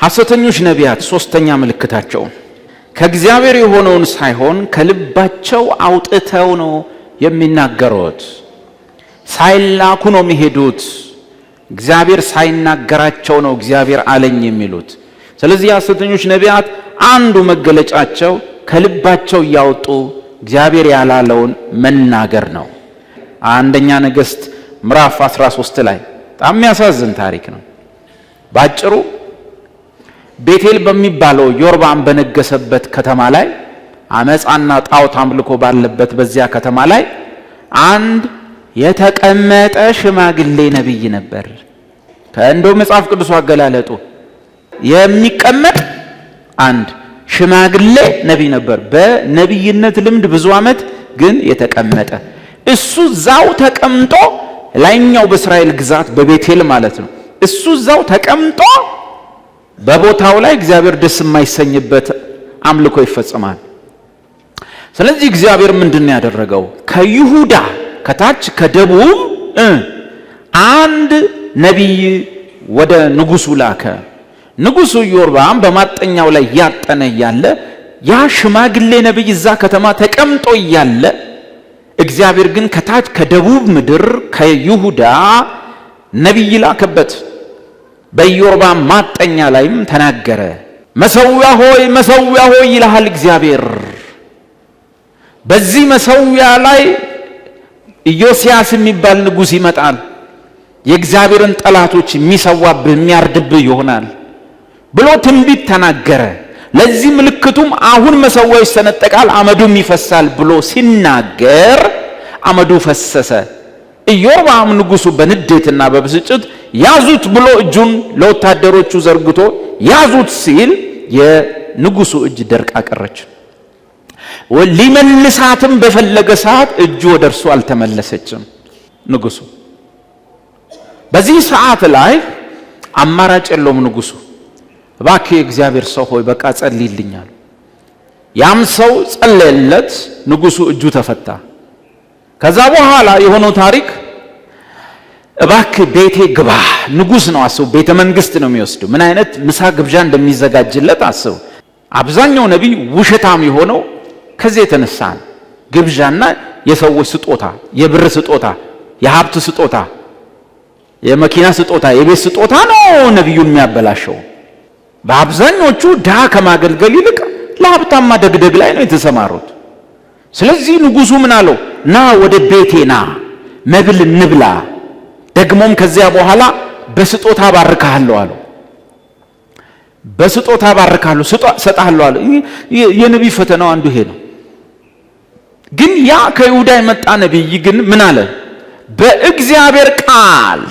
ሐሰተኞች ነቢያት ሶስተኛ ምልክታቸው ከእግዚአብሔር የሆነውን ሳይሆን ከልባቸው አውጥተው ነው የሚናገሩት። ሳይላኩ ነው የሚሄዱት። እግዚአብሔር ሳይናገራቸው ነው እግዚአብሔር አለኝ የሚሉት። ስለዚህ ሐሰተኞች ነቢያት አንዱ መገለጫቸው ከልባቸው ያወጡ እግዚአብሔር ያላለውን መናገር ነው። አንደኛ ነገሥት ምዕራፍ 13 ላይ በጣም የሚያሳዝን ታሪክ ነው። ባጭሩ ቤቴል በሚባለው ዮርባም በነገሰበት ከተማ ላይ አመጻና ጣዖት አምልኮ ባለበት በዚያ ከተማ ላይ አንድ የተቀመጠ ሽማግሌ ነብይ ነበር። ከእንደው መጽሐፍ ቅዱስ አገላለጡ የሚቀመጥ አንድ ሽማግሌ ነብይ ነበር። በነብይነት ልምድ ብዙ ዓመት ግን የተቀመጠ እሱ ዛው ተቀምጦ ላይኛው በእስራኤል ግዛት በቤቴል ማለት ነው። እሱ ዛው ተቀምጦ በቦታው ላይ እግዚአብሔር ደስ የማይሰኝበት አምልኮ ይፈጽማል። ስለዚህ እግዚአብሔር ምንድነው ያደረገው? ከይሁዳ ከታች ከደቡብ አንድ ነቢይ ወደ ንጉሱ ላከ። ንጉሱ ኢዮርብዓም በማጠኛው ላይ ያጠነ ያለ ያ ሽማግሌ ነቢይ እዛ ከተማ ተቀምጦ ያለ እግዚአብሔር ግን ከታች ከደቡብ ምድር ከይሁዳ ነቢይ ላከበት። በኢዮርብዓም ማጠኛ ላይም ተናገረ። መሠዊያ ሆይ ይልሃል እግዚአብሔር። በዚህ መሠዊያ ላይ ኢዮስያስ የሚባል ንጉሥ ይመጣል፣ የእግዚአብሔርን ጠላቶች የሚሰዋብህ የሚያርድብህ ይሆናል ብሎ ትንቢት ተናገረ። ለዚህ ምልክቱም አሁን መሠዊያው ይሰነጠቃል አመዱም ይፈሳል ብሎ ሲናገር አመዱ ፈሰሰ። ኢዮርብዓም ንጉሡ በንዴትና በብስጭት ያዙት ብሎ እጁን ለወታደሮቹ ዘርግቶ ያዙት ሲል የንጉሡ እጅ ደርቃ ቀረች። ሊመልሳትም በፈለገ ሰዓት እጁ ወደ እርሱ አልተመለሰችም። ንጉሡ በዚህ ሰዓት ላይ አማራጭ የለውም። ንጉሡ እባክህ እግዚአብሔር ሰው ሆይ በቃ ጸልይልኛል። ያም ሰው ጸለየለት። ንጉሡ እጁ ተፈታ። ከዛ በኋላ የሆነው ታሪክ እባክህ ቤቴ ግባ። ንጉሥ ነው አስቡ፣ ቤተ መንግስት ነው የሚወስደው። ምን አይነት ምሳ ግብዣ እንደሚዘጋጅለት አስቡ። አብዛኛው ነቢይ ውሸታም የሆነው ከዚህ የተነሳ ግብዣና የሰዎች ስጦታ፣ የብር ስጦታ፣ የሀብት ስጦታ፣ የመኪና ስጦታ፣ የቤት ስጦታ ነው ነቢዩን የሚያበላሸው። በአብዛኞቹ ድሃ ከማገልገል ይልቅ ለሀብታማ ደግደግ ላይ ነው የተሰማሩት። ስለዚህ ንጉሡ ምን አለው? ና ወደ ቤቴ ና፣ መብል እንብላ፣ ደግሞም ከዚያ በኋላ በስጦታ ባርካለሁ አለው። በስጦታ ባርካለሁ ሰጣለሁ አለ። የነቢይ ፈተናው አንዱ ይሄ ነው። ግን ያ ከይሁዳ የመጣ ነቢይ ግን ምን አለ? በእግዚአብሔር ቃል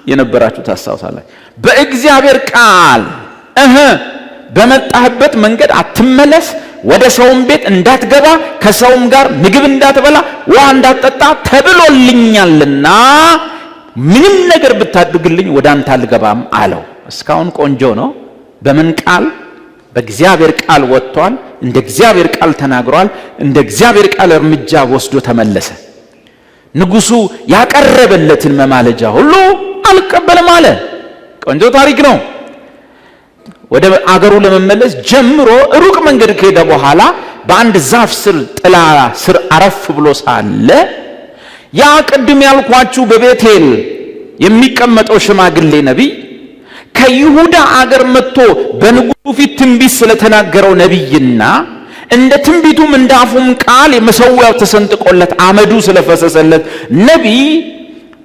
የነበራችሁ ታስታውሳላችሁ። በእግዚአብሔር ቃል በመጣህበት መንገድ አትመለስ፣ ወደ ሰውም ቤት እንዳትገባ፣ ከሰውም ጋር ምግብ እንዳትበላ፣ ውሃ እንዳትጠጣ ተብሎልኛልና ምንም ነገር ብታድርግልኝ ወደ አንተ አልገባም አለው። እስካሁን ቆንጆ ነው። በምን ቃል? በእግዚአብሔር ቃል ወጥቷል። እንደ እግዚአብሔር ቃል ተናግሯል። እንደ እግዚአብሔር ቃል እርምጃ ወስዶ ተመለሰ። ንጉሡ ያቀረበለትን መማለጃ ሁሉ አልቀበልም አለ። ቆንጆ ታሪክ ነው። ወደ አገሩ ለመመለስ ጀምሮ ሩቅ መንገድ ከሄደ በኋላ በአንድ ዛፍ ስር ጥላ ስር አረፍ ብሎ ሳለ ያ ቅድም ያልኳችሁ በቤቴል የሚቀመጠው ሽማግሌ ነቢይ ከይሁዳ አገር መጥቶ በንጉሡ ፊት ትንቢት ስለተናገረው ነቢይና እንደ ትንቢቱም እንዳፉም ቃል የመሠዊያው ተሰንጥቆለት አመዱ ስለፈሰሰለት ነቢይ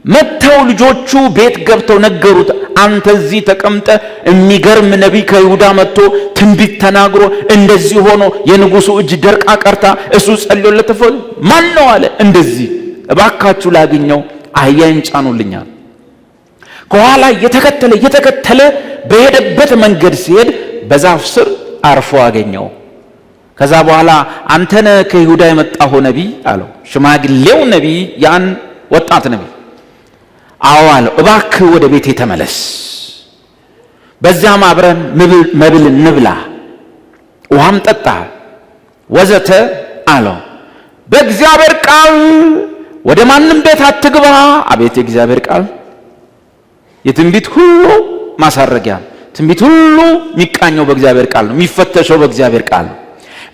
መተው ልጆቹ ቤት ገብተው ነገሩት። አንተ እዚህ ተቀምጠ የሚገርም ነቢይ ከይሁዳ መጥቶ ትንቢት ተናግሮ እንደዚህ ሆኖ የንጉሡ እጅ ደርቃ ቀርታ እሱ ጸልዮለት ማን ነው አለ። እንደዚህ እባካችሁ ላገኘው አህያዬን ጫኑልኛል። ከኋላ እየተከተለ በሄደበት መንገድ ሲሄድ በዛፍ ስር አርፎ አገኘው። ከዛ በኋላ አንተነ ከይሁዳ የመጣው ነቢይ አለው። ሽማግሌው ነቢይ ያን ወጣት ነቢይ አዎ አለው። እባክህ ወደ ቤቴ ተመለስ፣ በዚያም አብረን መብል እንብላ፣ ውሃም ጠጣ ወዘተ አለው። በእግዚአብሔር ቃል ወደ ማንም ቤት አትግባ። አቤት የእግዚአብሔር ቃል! የትንቢት ሁሉ ማሳረጊያ። ትንቢት ሁሉ የሚቃኘው በእግዚአብሔር ቃል ነው፣ የሚፈተሸው በእግዚአብሔር ቃል ነው።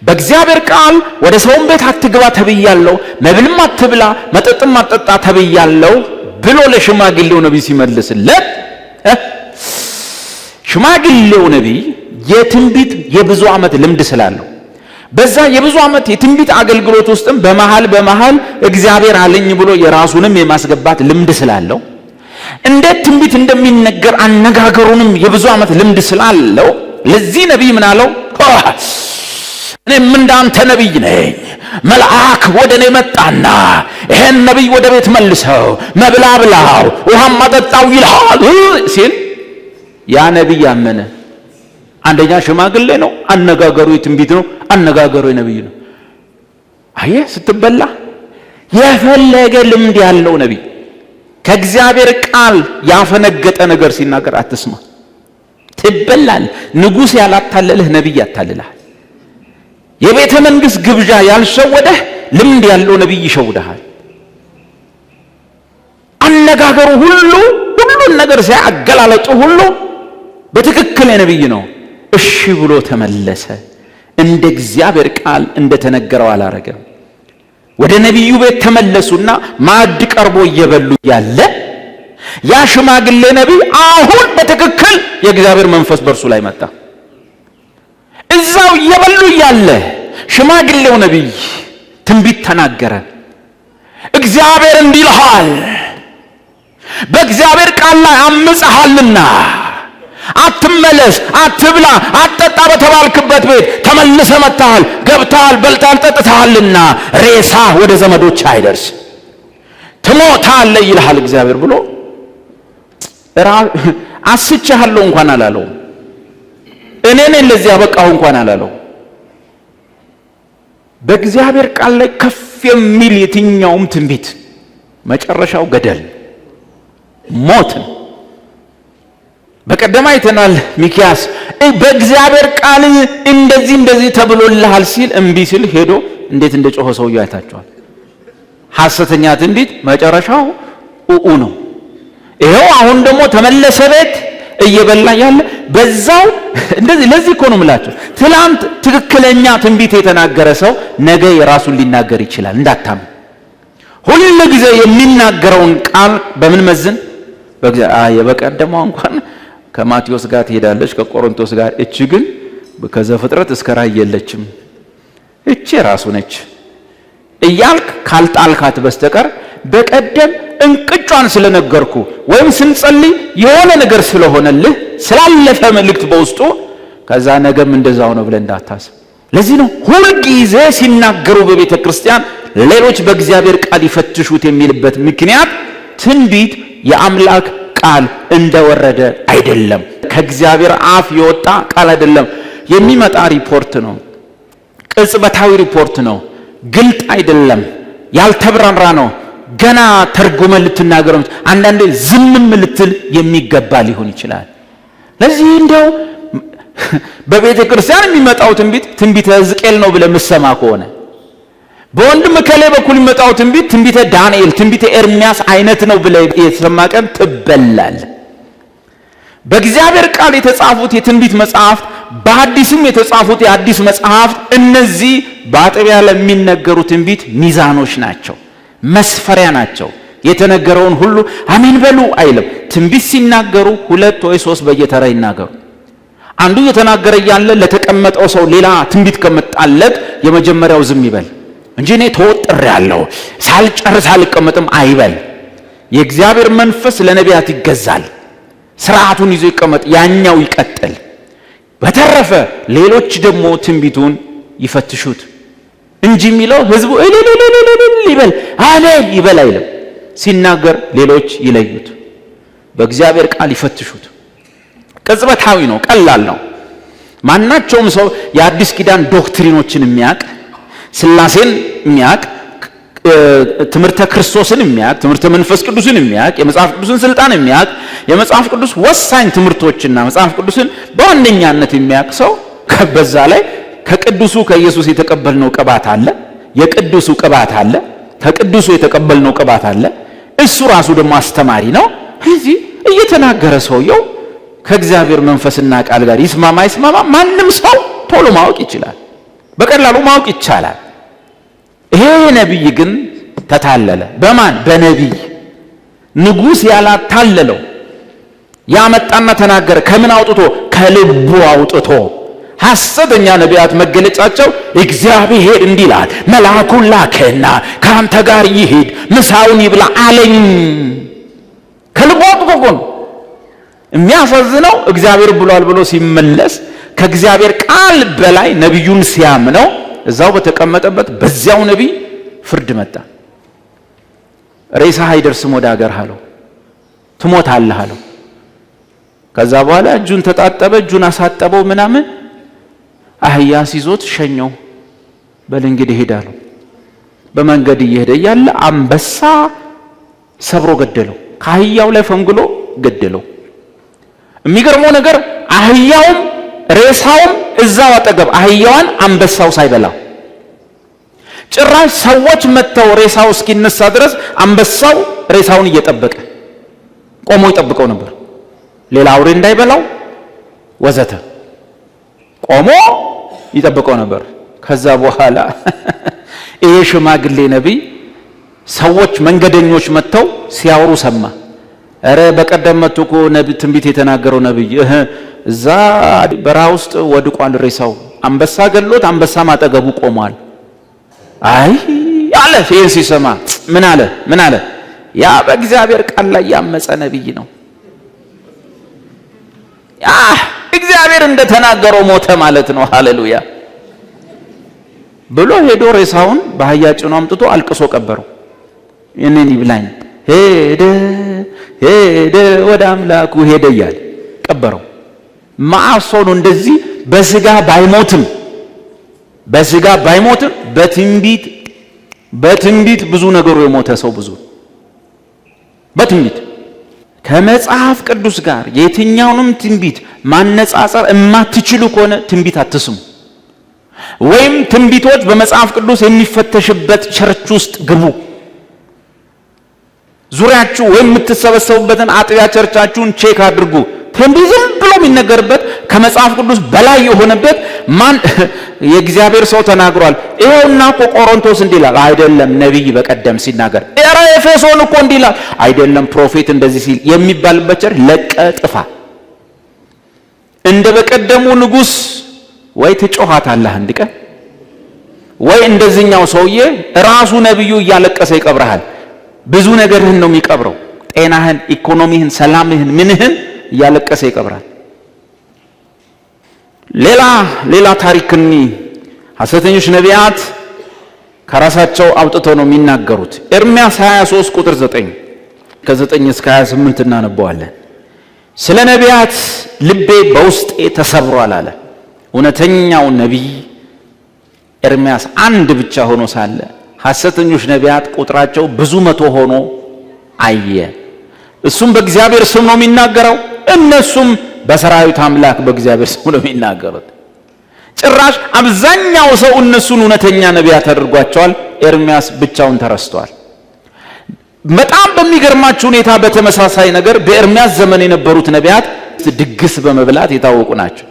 በእግዚአብሔር ቃል ወደ ሰውም ቤት አትግባ ተብያለሁ፣ መብልም አትብላ መጠጥም አትጠጣ ተብያለሁ ብሎ ለሽማግሌው ነቢይ ሲመልስለት፣ ሽማግሌው ነቢይ የትንቢት የብዙ ዓመት ልምድ ስላለው በዛ የብዙ ዓመት የትንቢት አገልግሎት ውስጥም በመሃል እግዚአብሔር አለኝ ብሎ የራሱንም የማስገባት ልምድ ስላለው እንዴት ትንቢት እንደሚነገር አነጋገሩንም የብዙ ዓመት ልምድ ስላለው ለዚህ ነቢይ ምን አለው? እኔም እንዳንተ ነቢይ ነኝ። መልአክ ወደ እኔ መጣና ይሄን ነቢይ ወደ ቤት መልሰው መብል አብላው ውሃም አጠጣው ይልሃል ሲል ያ ነቢይ አመነ። አንደኛ ሽማግሌ ነው፣ አነጋገሩ የትንቢት ነው፣ አነጋገሩ የነቢይ ነው። አየህ፣ ስትበላ የፈለገ ልምድ ያለው ነቢይ ከእግዚአብሔር ቃል ያፈነገጠ ነገር ሲናገር አትስማ፣ ትበላል። ንጉሥ ያላታለልህ ነቢይ ያታልልሃል። የቤተ መንግሥት ግብዣ ያልሸወደህ ልምድ ያለው ነቢይ ይሸውደሃል። አነጋገሩ ሁሉን ነገር ሲያገላለጡ ሁሉ በትክክል የነቢይ ነው። እሺ ብሎ ተመለሰ። እንደ እግዚአብሔር ቃል እንደተነገረው አላረገም። ወደ ነቢዩ ቤት ተመለሱና ማዕድ ቀርቦ እየበሉ ያለ ያ ሽማግሌ ነቢይ አሁን በትክክል የእግዚአብሔር መንፈስ በእርሱ ላይ መጣ። እዛው እየበሉ ያለ ሽማግሌው ነቢይ ትንቢት ተናገረ። እግዚአብሔር እንዲህ ይልሃል፣ በእግዚአብሔር ቃል ላይ አምፀሃልና አትመለስ፣ አትብላ፣ አትጠጣ በተባልክበት ቤት ተመልሰ መጥተሃል፣ ገብተሃል፣ በልተሃል፣ ጠጥተሃልና ሬሳ ወደ ዘመዶች አይደርስ፣ ትሞታለህ ይልሃል እግዚአብሔር ብሎ አስቻለሁ እንኳን አላለው። እኔ ነኝ ለዚህ ያበቃሁ እንኳን አላለው። በእግዚአብሔር ቃል ላይ ከፍ የሚል የትኛውም ትንቢት መጨረሻው ገደል፣ ሞት። በቀደም አይተናል። ሚክያስ በእግዚአብሔር ቃል እንደዚህ ተብሎልሃል ሲል እምቢ ሲል ሄዶ እንዴት እንደጮኸ ሰውየው አይታችኋል። ሐሰተኛ ትንቢት መጨረሻው ነው። ይሄው አሁን ደግሞ ተመለሰ ቤት እየበላ ያለ በዛው እንደዚህ። ለዚህ እኮ ነው የምላችሁ ትላንት ትክክለኛ ትንቢት የተናገረ ሰው ነገ የራሱን ሊናገር ይችላል። እንዳታም ሁሉ ጊዜ የሚናገረውን ቃል በምን መዝን? በቀደመው እንኳን ከማቴዎስ ጋር ትሄዳለች ከቆሮንቶስ ጋር፣ እቺ ግን ከዘፍጥረት እስከ ራእይ የለችም፣ እቺ ራሱ ነች እያልክ ካልጣልካት በስተቀር በቀደም እንቅጯን ስለነገርኩ ወይም ስንጸልይ የሆነ ነገር ስለሆነልህ ስላለፈ መልእክት በውስጡ ከዛ ነገም እንደዛው ነው ብለህ እንዳታስብ። ለዚህ ነው ሁሉ ጊዜ ሲናገሩ በቤተ ክርስቲያን ሌሎች በእግዚአብሔር ቃል ይፈትሹት የሚልበት ምክንያት ትንቢት የአምላክ ቃል እንደወረደ አይደለም፣ ከእግዚአብሔር አፍ የወጣ ቃል አይደለም። የሚመጣ ሪፖርት ነው፣ ቅጽበታዊ ሪፖርት ነው፣ ግልጥ አይደለም፣ ያልተብራራ ነው። ገና ተርጉመ ልትናገረው አንዳንዴ ዝምም ልትል የሚገባ ሊሆን ይችላል። ለዚህ እንደው በቤተ ክርስቲያን የሚመጣው ትንቢተ ሕዝቅኤል ነው ብለህ ምሰማ ከሆነ በወንድም ከሌ በኩል የሚመጣው ትንቢተ ዳንኤል፣ ትንቢተ ኤርሚያስ አይነት ነው ብለህ የተሰማ ቀን ትበላል። በእግዚአብሔር ቃል የተጻፉት የትንቢት መጽሐፍት፣ በአዲስም የተጻፉት የአዲስ መጽሐፍት፣ እነዚህ በአጥቢያ ለሚነገሩ ትንቢት ሚዛኖች ናቸው፣ መስፈሪያ ናቸው። የተነገረውን ሁሉ አሜን በሉ አይልም። ትንቢት ሲናገሩ 2 ወይ 3 በየተራ ይናገሩ። አንዱ የተናገረ ያለ ለተቀመጠው ሰው ሌላ ትንቢት ከመጣለት የመጀመሪያው ዝም ይበል እንጂ እኔ ተወጥሬያለሁ ሳልጨርስ አልቀመጥም አይበል። የእግዚአብሔር መንፈስ ለነቢያት ይገዛል፣ ስርዓቱን ይዞ ይቀመጥ፣ ያኛው ይቀጥል። በተረፈ ሌሎች ደግሞ ትንቢቱን ይፈትሹት እንጂ የሚለው ህዝቡ ይበል አሜን ይበል አይልም። ሲናገር ሌሎች ይለዩት፣ በእግዚአብሔር ቃል ይፈትሹት። ቅጽበታዊ ነው፣ ቀላል ነው። ማናቸውም ሰው የአዲስ ኪዳን ዶክትሪኖችን የሚያቅ፣ ስላሴን የሚያቅ፣ ትምህርተ ክርስቶስን የሚያቅ፣ ትምህርተ መንፈስ ቅዱስን የሚያቅ፣ የመጽሐፍ ቅዱስን ስልጣን የሚያቅ፣ የመጽሐፍ ቅዱስ ወሳኝ ትምህርቶችና መጽሐፍ ቅዱስን በዋነኛነት የሚያቅ ሰው በዛ ላይ ከቅዱሱ ከኢየሱስ የተቀበልነው ቅባት አለ፣ የቅዱሱ ቅባት አለ፣ ከቅዱሱ የተቀበልነው ቅባት አለ። እሱ ራሱ ደግሞ አስተማሪ ነው። እዚህ እየተናገረ ሰውየው ከእግዚአብሔር መንፈስና ቃል ጋር ይስማማ አይስማማ ማንም ሰው ቶሎ ማወቅ ይችላል፣ በቀላሉ ማወቅ ይቻላል። ይሄ ነቢይ ግን ተታለለ። በማን? በነቢይ። ንጉሥ ያላታለለው ያመጣና ተናገረ። ከምን አውጥቶ? ከልቡ አውጥቶ። ሐሰተኛ ነቢያት መገለጫቸው እግዚአብሔር እንዲህ ይላል፣ መልአኩን ላከና ከአንተ ጋር ይሄድ ምሳውን ይብላ አለኝ። ከልቡ አውጥቶ እኮ ነው። የሚያሳዝነው እግዚአብሔር ብሏል ብሎ ሲመለስ ከእግዚአብሔር ቃል በላይ ነቢዩን ሲያምነው እዛው በተቀመጠበት በዚያው ነቢይ ፍርድ መጣ። ሬሳህ አይደርስም ወደ አገር አለው፣ ትሞታለህ አለው። ከዛ በኋላ እጁን ተጣጠበ፣ እጁን አሳጠበው ምናምን፣ አህያ ሲዞት ሸኘው። በል እንግዲህ ሄዳለሁ። በመንገድ እየሄደ እያለ አንበሳ ሰብሮ ገደለው። ከአህያው ላይ ፈንግሎ ገደለው። የሚገርመው ነገር አህያውም ሬሳውም እዛው አጠገብ፣ አህያዋን አንበሳው ሳይበላው ጭራሽ ሰዎች መጥተው ሬሳው እስኪነሳ ድረስ አንበሳው ሬሳውን እየጠበቀ ቆሞ ይጠብቀው ነበር፣ ሌላ አውሬ እንዳይበላው ወዘተ ቆሞ ይጠብቀው ነበር። ከዛ በኋላ ይሄ ሽማግሌ ነቢይ ሰዎች መንገደኞች መጥተው ሲያወሩ ሰማ። አረ በቀደም መጥቶ እኮ ትንቢት የተናገረው ነቢይ እዛ በረሃ ውስጥ ወድቋል፣ ሬሳው አንበሳ ገሎት፣ አንበሳ ማጠገቡ ቆሟል። አይ አለ። ይሄን ሲሰማ ምን አለ? ያ በእግዚአብሔር ቃል ላይ ያመፀ ነቢይ ነው። ያ እግዚአብሔር እንደተናገረው ሞተ ማለት ነው። ሃሌሉያ ብሎ ሄዶ ሬሳውን በአህያ ጭኖ አምጥቶ አልቅሶ ቀበረው። እኔን ይብላኝ ሄደ ወደ አምላኩ ሄደ እያለ ቀበረው። ማአሶኑ እንደዚህ በስጋ ባይሞትም በትንቢት ብዙ ነገሩ የሞተ ሰው ብዙ በትንቢት ከመጽሐፍ ቅዱስ ጋር የትኛውንም ትንቢት ማነጻጸር እማትችሉ ከሆነ ትንቢት አትስሙ። ወይም ትንቢቶች በመጽሐፍ ቅዱስ የሚፈተሽበት ቸርች ውስጥ ግቡ። ዙሪያችሁ ወይም የምትሰበሰቡበትን አጥቢያ ቸርቻችሁን ቼክ አድርጉ። ትንቢት ዝም ብሎ የሚነገርበት ከመጽሐፍ ቅዱስ በላይ የሆነበት ማን የእግዚአብሔር ሰው ተናግሯል። ይሄውና እኮ ቆሮንቶስ እንዲላል አይደለም፣ ነቢይ በቀደም ሲናገር ኤራ ኤፌሶን እኮ እንዲላል አይደለም፣ ፕሮፌት እንደዚህ ሲል የሚባልበት ቸር ለቀጥፋ። እንደ በቀደሙ ንጉሥ ወይ ትጮኻታለህ አንድ ቀን፣ ወይ እንደዚህኛው ሰውዬ ራሱ ነቢዩ እያለቀሰ ይቀብርሃል። ብዙ ነገርህን ነው የሚቀብረው፣ ጤናህን፣ ኢኮኖሚህን፣ ሰላምህን፣ ምንህን እያለቀሰ ይቀብራል። ሌላ ታሪክኒ ሐሰተኞች ነቢያት ከራሳቸው አውጥተው ነው የሚናገሩት። ኤርምያስ 23 ቁጥር 9 ከ9 እስከ 28 እናነበዋለን። ስለ ነቢያት ልቤ በውስጤ ተሰብሯል አለ። እውነተኛው ነቢይ ኤርምያስ አንድ ብቻ ሆኖ ሳለ ሐሰተኞች ነቢያት ቁጥራቸው ብዙ መቶ ሆኖ አየ። እሱም በእግዚአብሔር ስም ነው የሚናገረው፣ እነሱም በሰራዊት አምላክ በእግዚአብሔር ስም ነው የሚናገሩት። ጭራሽ አብዛኛው ሰው እነሱን እውነተኛ ነቢያት አድርጓቸዋል። ኤርምያስ ብቻውን ተረስቷል። በጣም በሚገርማችሁ ሁኔታ በተመሳሳይ ነገር በኤርምያስ ዘመን የነበሩት ነቢያት ድግስ በመብላት የታወቁ ናቸው።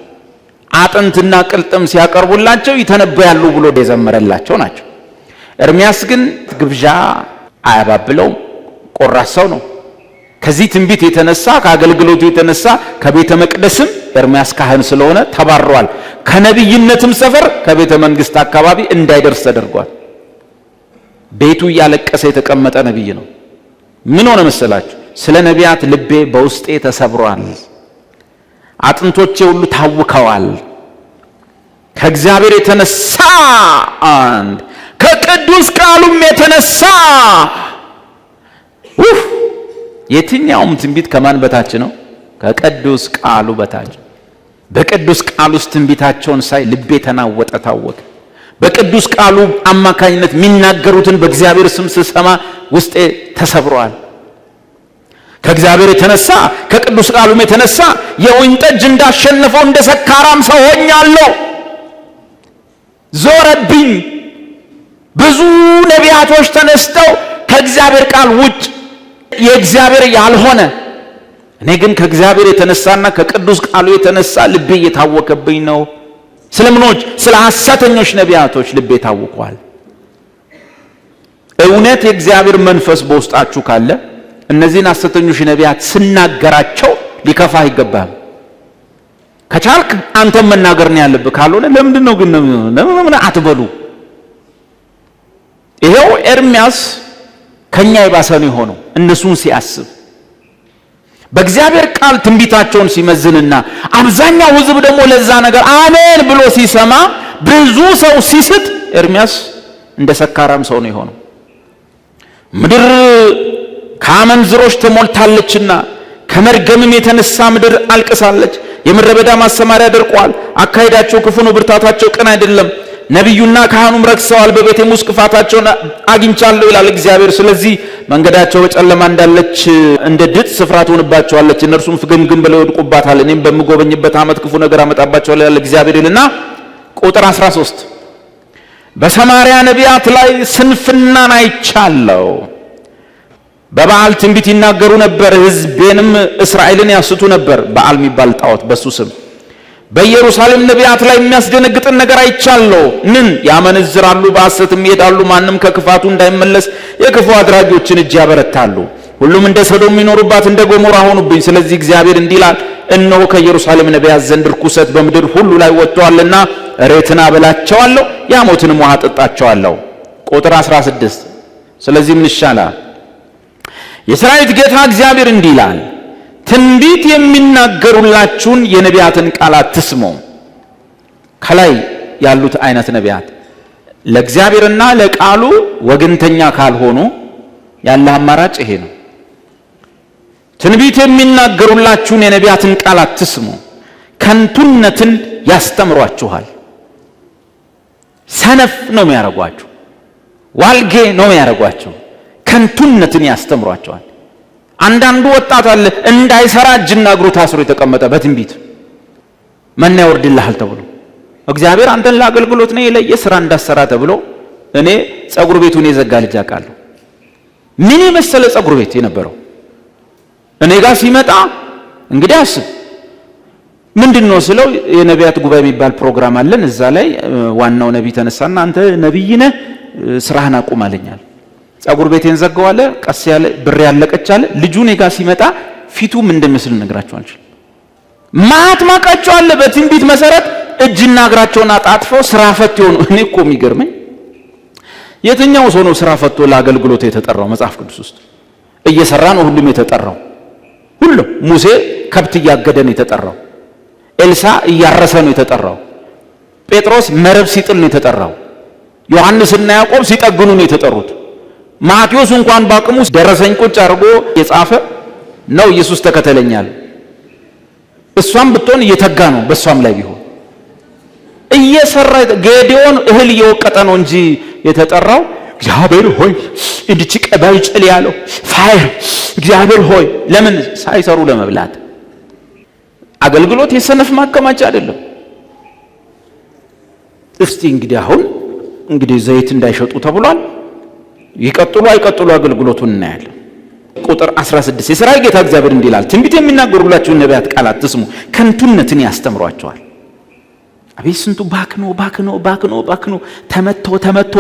አጥንትና ቅልጥም ሲያቀርቡላቸው ይተነበያሉ ብሎ የዘመረላቸው ናቸው። ኤርምያስ ግን ግብዣ አያባብለውም፣ ቆራስ ሰው ነው። ከዚህ ትንቢት የተነሳ ከአገልግሎቱ የተነሳ ከቤተ መቅደስም ኤርምያስ ካህን ስለሆነ ተባረዋል። ከነቢይነትም ሰፈር ከቤተ መንግስት አካባቢ እንዳይደርስ ተደርጓል። ቤቱ እያለቀሰ የተቀመጠ ነቢይ ነው። ምን ሆነ መሰላችሁ? ስለ ነቢያት ልቤ በውስጤ ተሰብሯል፣ አጥንቶቼ ሁሉ ታውከዋል። ከእግዚአብሔር የተነሳ አንድ ከቅዱስ ቃሉም የተነሳ የትኛውም ትንቢት ከማን በታች ነው? ከቅዱስ ቃሉ በታች። በቅዱስ ቃሉ ውስጥ ትንቢታቸውን ሳይ ልቤ ተናወጠ፣ ታወቀ። በቅዱስ ቃሉ አማካኝነት የሚናገሩትን በእግዚአብሔር ስም ስሰማ ውስጤ ተሰብሯል። ከእግዚአብሔር የተነሳ ከቅዱስ ቃሉም የተነሳ የወይን ጠጅ እንዳሸነፈው እንደ ሰካራም ሰው ሆኛለሁ። ዞረብኝ፣ ብዙ ነቢያቶች ተነስተው ከእግዚአብሔር ቃል ውጭ የእግዚአብሔር ያልሆነ እኔ ግን ከእግዚአብሔር የተነሳና ከቅዱስ ቃሉ የተነሳ ልቤ እየታወከብኝ ነው። ስለምኖች ስለ ሐሰተኞች ነቢያቶች ልቤ ታውቋል። እውነት የእግዚአብሔር መንፈስ በውስጣችሁ ካለ እነዚህን ሐሰተኞች ነቢያት ስናገራቸው ሊከፋ አይገባም። ከቻልክ አንተም መናገር ነው ያለብህ። ካልሆነ ለምንድን ነው ግን ለምን አትበሉ? ይሄው ኤርምያስ ከኛ የባሰ ነው የሆነው እነሱን ሲያስብ በእግዚአብሔር ቃል ትንቢታቸውን ሲመዝንና አብዛኛው ሕዝብ ደግሞ ለዛ ነገር አሜን ብሎ ሲሰማ ብዙ ሰው ሲስት ኤርምያስ እንደ ሰካራም ሰው ነው የሆነው። ምድር ከአመንዝሮች ተሞልታለችና ከመርገምም የተነሳ ምድር አልቅሳለች። የምድረ በዳ ማሰማሪያ ደርቋል። አካሄዳቸው ክፉ ነው፣ ብርታታቸው ቅን አይደለም። ነቢዩና ካህኑም ረክሰዋል፣ በቤቴም ውስጥ ክፋታቸውን አግኝቻለሁ ይላል እግዚአብሔር። ስለዚህ መንገዳቸው በጨለማ እንዳለች እንደ ድጥ ስፍራ ትሆንባቸዋለች፣ እነርሱም ፍግምግም ብለው ይወድቁባታል። እኔም በምጎበኝበት ዓመት ክፉ ነገር አመጣባቸዋለሁ ይላል እግዚአብሔር ይልና ቁጥር 13 በሰማርያ ነቢያት ላይ ስንፍናን አይቻለሁ። በበዓል ትንቢት ይናገሩ ነበር፣ ሕዝቤንም እስራኤልን ያስቱ ነበር። በዓል የሚባል ጣዖት በሱ ስም። በኢየሩሳሌም ነቢያት ላይ የሚያስደነግጥን ነገር አይቻለሁ። ምን ያመነዝራሉ፣ በሐሰትም ይሄዳሉ። ማንም ከክፋቱ እንዳይመለስ የክፉ አድራጊዎችን እጅ ያበረታሉ። ሁሉም እንደ ሰዶም የሚኖሩባት እንደ ገሞራ ሆኑብኝ። ስለዚህ እግዚአብሔር እንዲህ ይላል፣ እነሆ ከኢየሩሳሌም ነቢያት ዘንድ ርኩሰት በምድር ሁሉ ላይ ወጥቷልና እሬትን አበላቸዋለሁ፣ የሐሞትንም ውሃ አጠጣቸዋለሁ። ቁጥር 16 ስለዚህ ምን ይሻላል? የሰራዊት ጌታ እግዚአብሔር እንዲህ ይላል፣ ትንቢት የሚናገሩላችሁን የነቢያትን ቃል አትስሙ። ከላይ ያሉት አይነት ነቢያት ለእግዚአብሔርና ለቃሉ ወገንተኛ ካልሆኑ ያለ አማራጭ ይሄ ነው። ትንቢት የሚናገሩላችሁን የነቢያትን ቃል አትስሙ፣ ከንቱነትን ያስተምሯችኋል። ሰነፍ ነው የሚያደርጓችሁ፣ ዋልጌ ነው የሚያደርጓችሁ፣ ከንቱነትን ያስተምሯቸዋል። አንዳንዱ ወጣት አለ እንዳይሰራ እጅና እግሩ ታስሮ የተቀመጠ በትንቢት መና ይወርድልሃል ተብሎ እግዚአብሔር አንተን ለአገልግሎት ነው የለየ ስራ እንዳሰራ ተብሎ። እኔ ጸጉር ቤቱን የዘጋ ልጅ አውቃለሁ። ምን የመሰለ ጸጉር ቤት የነበረው እኔ ጋር ሲመጣ እንግዲህ አስብ ምንድነው ስለው የነቢያት ጉባኤ የሚባል ፕሮግራም አለን፣ እዛ ላይ ዋናው ነቢይ ተነሳና አንተ ነቢይ ነህ ስራህን አቁም አለኛል። ጸጉር ቤቴን ዘጋዋለ። ቀስ ያለ ብር ያለቀቻለ ልጁ እኔ ጋር ሲመጣ ፊቱ ምን እንደሚመስል ነግራችሁ አልችልም። ማት ማቃቸው አለ በትንቢት መሰረት እጅና እግራቸውን አጣጥፈው ስራ ፈት ይሆኑ። እኔ እኮ የሚገርመኝ የትኛው ሰው ነው ስራ ፈቶ ለአገልግሎት የተጠራው? መጽሐፍ ቅዱስ ውስጥ እየሰራ ነው ሁሉም የተጠራው። ሁሉም ሙሴ ከብት እያገደ ነው የተጠራው። ኤልሳ እያረሰ ነው የተጠራው። ጴጥሮስ መረብ ሲጥል ነው የተጠራው። ዮሐንስና ያዕቆብ ሲጠግኑ ነው የተጠሩት። ማቴዎስ እንኳን ባቅሙ ደረሰኝ ቁጭ አድርጎ የጻፈ ነው ኢየሱስ ተከተለኛል። እሷም ብትሆን እየተጋ ነው። በሷም ላይ ቢሆን እየሰራ ጌዲዮን እህል እየወቀጠ ነው እንጂ የተጠራው እግዚአብሔር ሆይ እንድች ቀባይ ጭል ያለው ፋይር እግዚአብሔር ሆይ ለምን ሳይሰሩ ለመብላት። አገልግሎት የሰነፍ ማከማቻ አይደለም። እስቲ እንግዲህ አሁን ዘይት እንዳይሸጡ ተብሏል። ይቀጥሉ አይቀጥሉ አገልግሎቱን እናያለን። ቁጥር 16 የሰራዊት ጌታ እግዚአብሔር እንዲህ ይላል፣ ትንቢት የሚናገሩላችሁን ነቢያት ቃል አትስሙ፣ ከንቱነትን ያስተምሯቸዋል። አቤት ስንቱ ባክኖ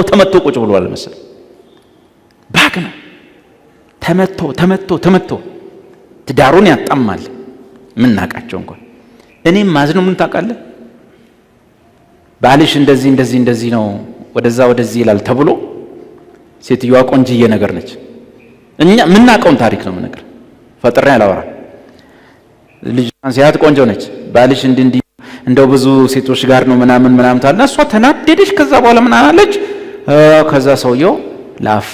ተመቶ ቁጭ ብሏል መሰለኝ። ባክኖ ተመቶ ትዳሩን ያጣማል። ምን ናቃቸው እንኳን እኔም ማዝነው። ምን ታውቃለህ ባልሽ እንደዚህ ነው ወደዚህ ይላል ተብሎ ሴትዮዋ ቆንጅዬ ነገር ነች። እኛ ምናቀውን ታሪክ ነው ነገር ፈጥሬ አላወራ። ልጅቷን ሲያት ቆንጆ ነች። ባልሽ እንዲህ እንደው ብዙ ሴቶች ጋር ነው ምናምን ታልና እሷ ተናደደች። ከዛ በኋላ ምን አለች? ከዛ ሰውየው ላፍ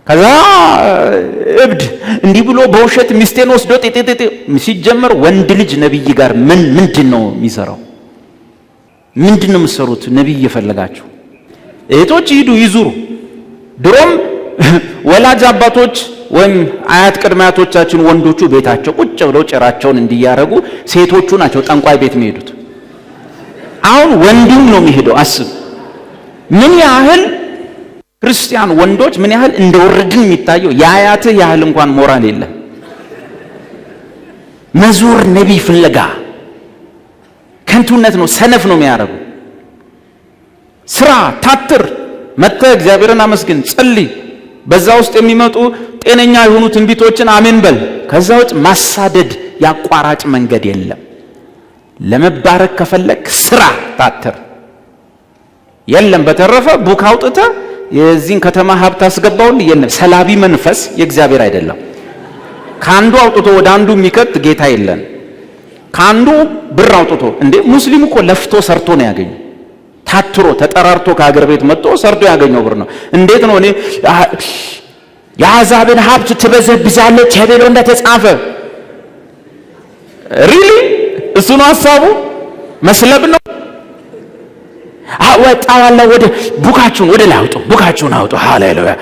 ከዛ እብድ እንዲህ ብሎ በውሸት ሚስቴን ወስዶ ጤጤ ሲጀመር ወንድ ልጅ ነብይ ጋር ምንድነው የሚሰራው? ምንድነው የምትሰሩት? ነብይ እየፈለጋችሁ እህቶች ሂዱ ይዙሩ። ድሮም ወላጅ አባቶች ወይም አያት ቅድመ አያቶቻችን ወንዶቹ ቤታቸው ቁጭ ብለው ጭራቸውን እንዲያረጉ ሴቶቹ ናቸው ጠንቋይ ቤት የሚሄዱት። አሁን ወንድም ነው የሚሄደው። አስብ ምን ያህል ክርስቲያን ወንዶች ምን ያህል እንደወረድን የሚታየው። የአያትህ ያህል እንኳን ሞራል የለም። መዞር ነቢይ ፍለጋ ከንቱነት ነው፣ ሰነፍ ነው የሚያደርጉ። ስራ ታትር፣ መጥተህ እግዚአብሔርን አመስግን፣ ጸልይ። በዛ ውስጥ የሚመጡ ጤነኛ የሆኑ ትንቢቶችን አሜን በል። ከዛ ውጭ ማሳደድ ያቋራጭ መንገድ የለም። ለመባረክ ከፈለክ ስራ ታትር። የለም በተረፈ ቡክ አውጥተህ የዚህን ከተማ ሀብት አስገባውን የለም። ሰላቢ መንፈስ የእግዚአብሔር አይደለም። ካንዱ አውጥቶ ወደ አንዱ የሚከት ጌታ የለን። ካንዱ ብር አውጥቶ እንዴ ሙስሊሙ እኮ ለፍቶ ሰርቶ ነው ያገኘው። ታትሮ ተጠራርቶ ከሀገር ቤት መጥቶ ሰርቶ ያገኘው ብር ነው። እንዴት ነው እኔ የአሕዛብን ሀብት ትበዘብዛለች ተብሎ እንደተጻፈ ሪሊ እሱ ነው ሐሳቡ? መስለብ ነው። ወጣዋላ ወደ ቡካችሁን ወደ ላይ አውጡ፣ ቡካችሁን አውጡ። ሃሌሉያ።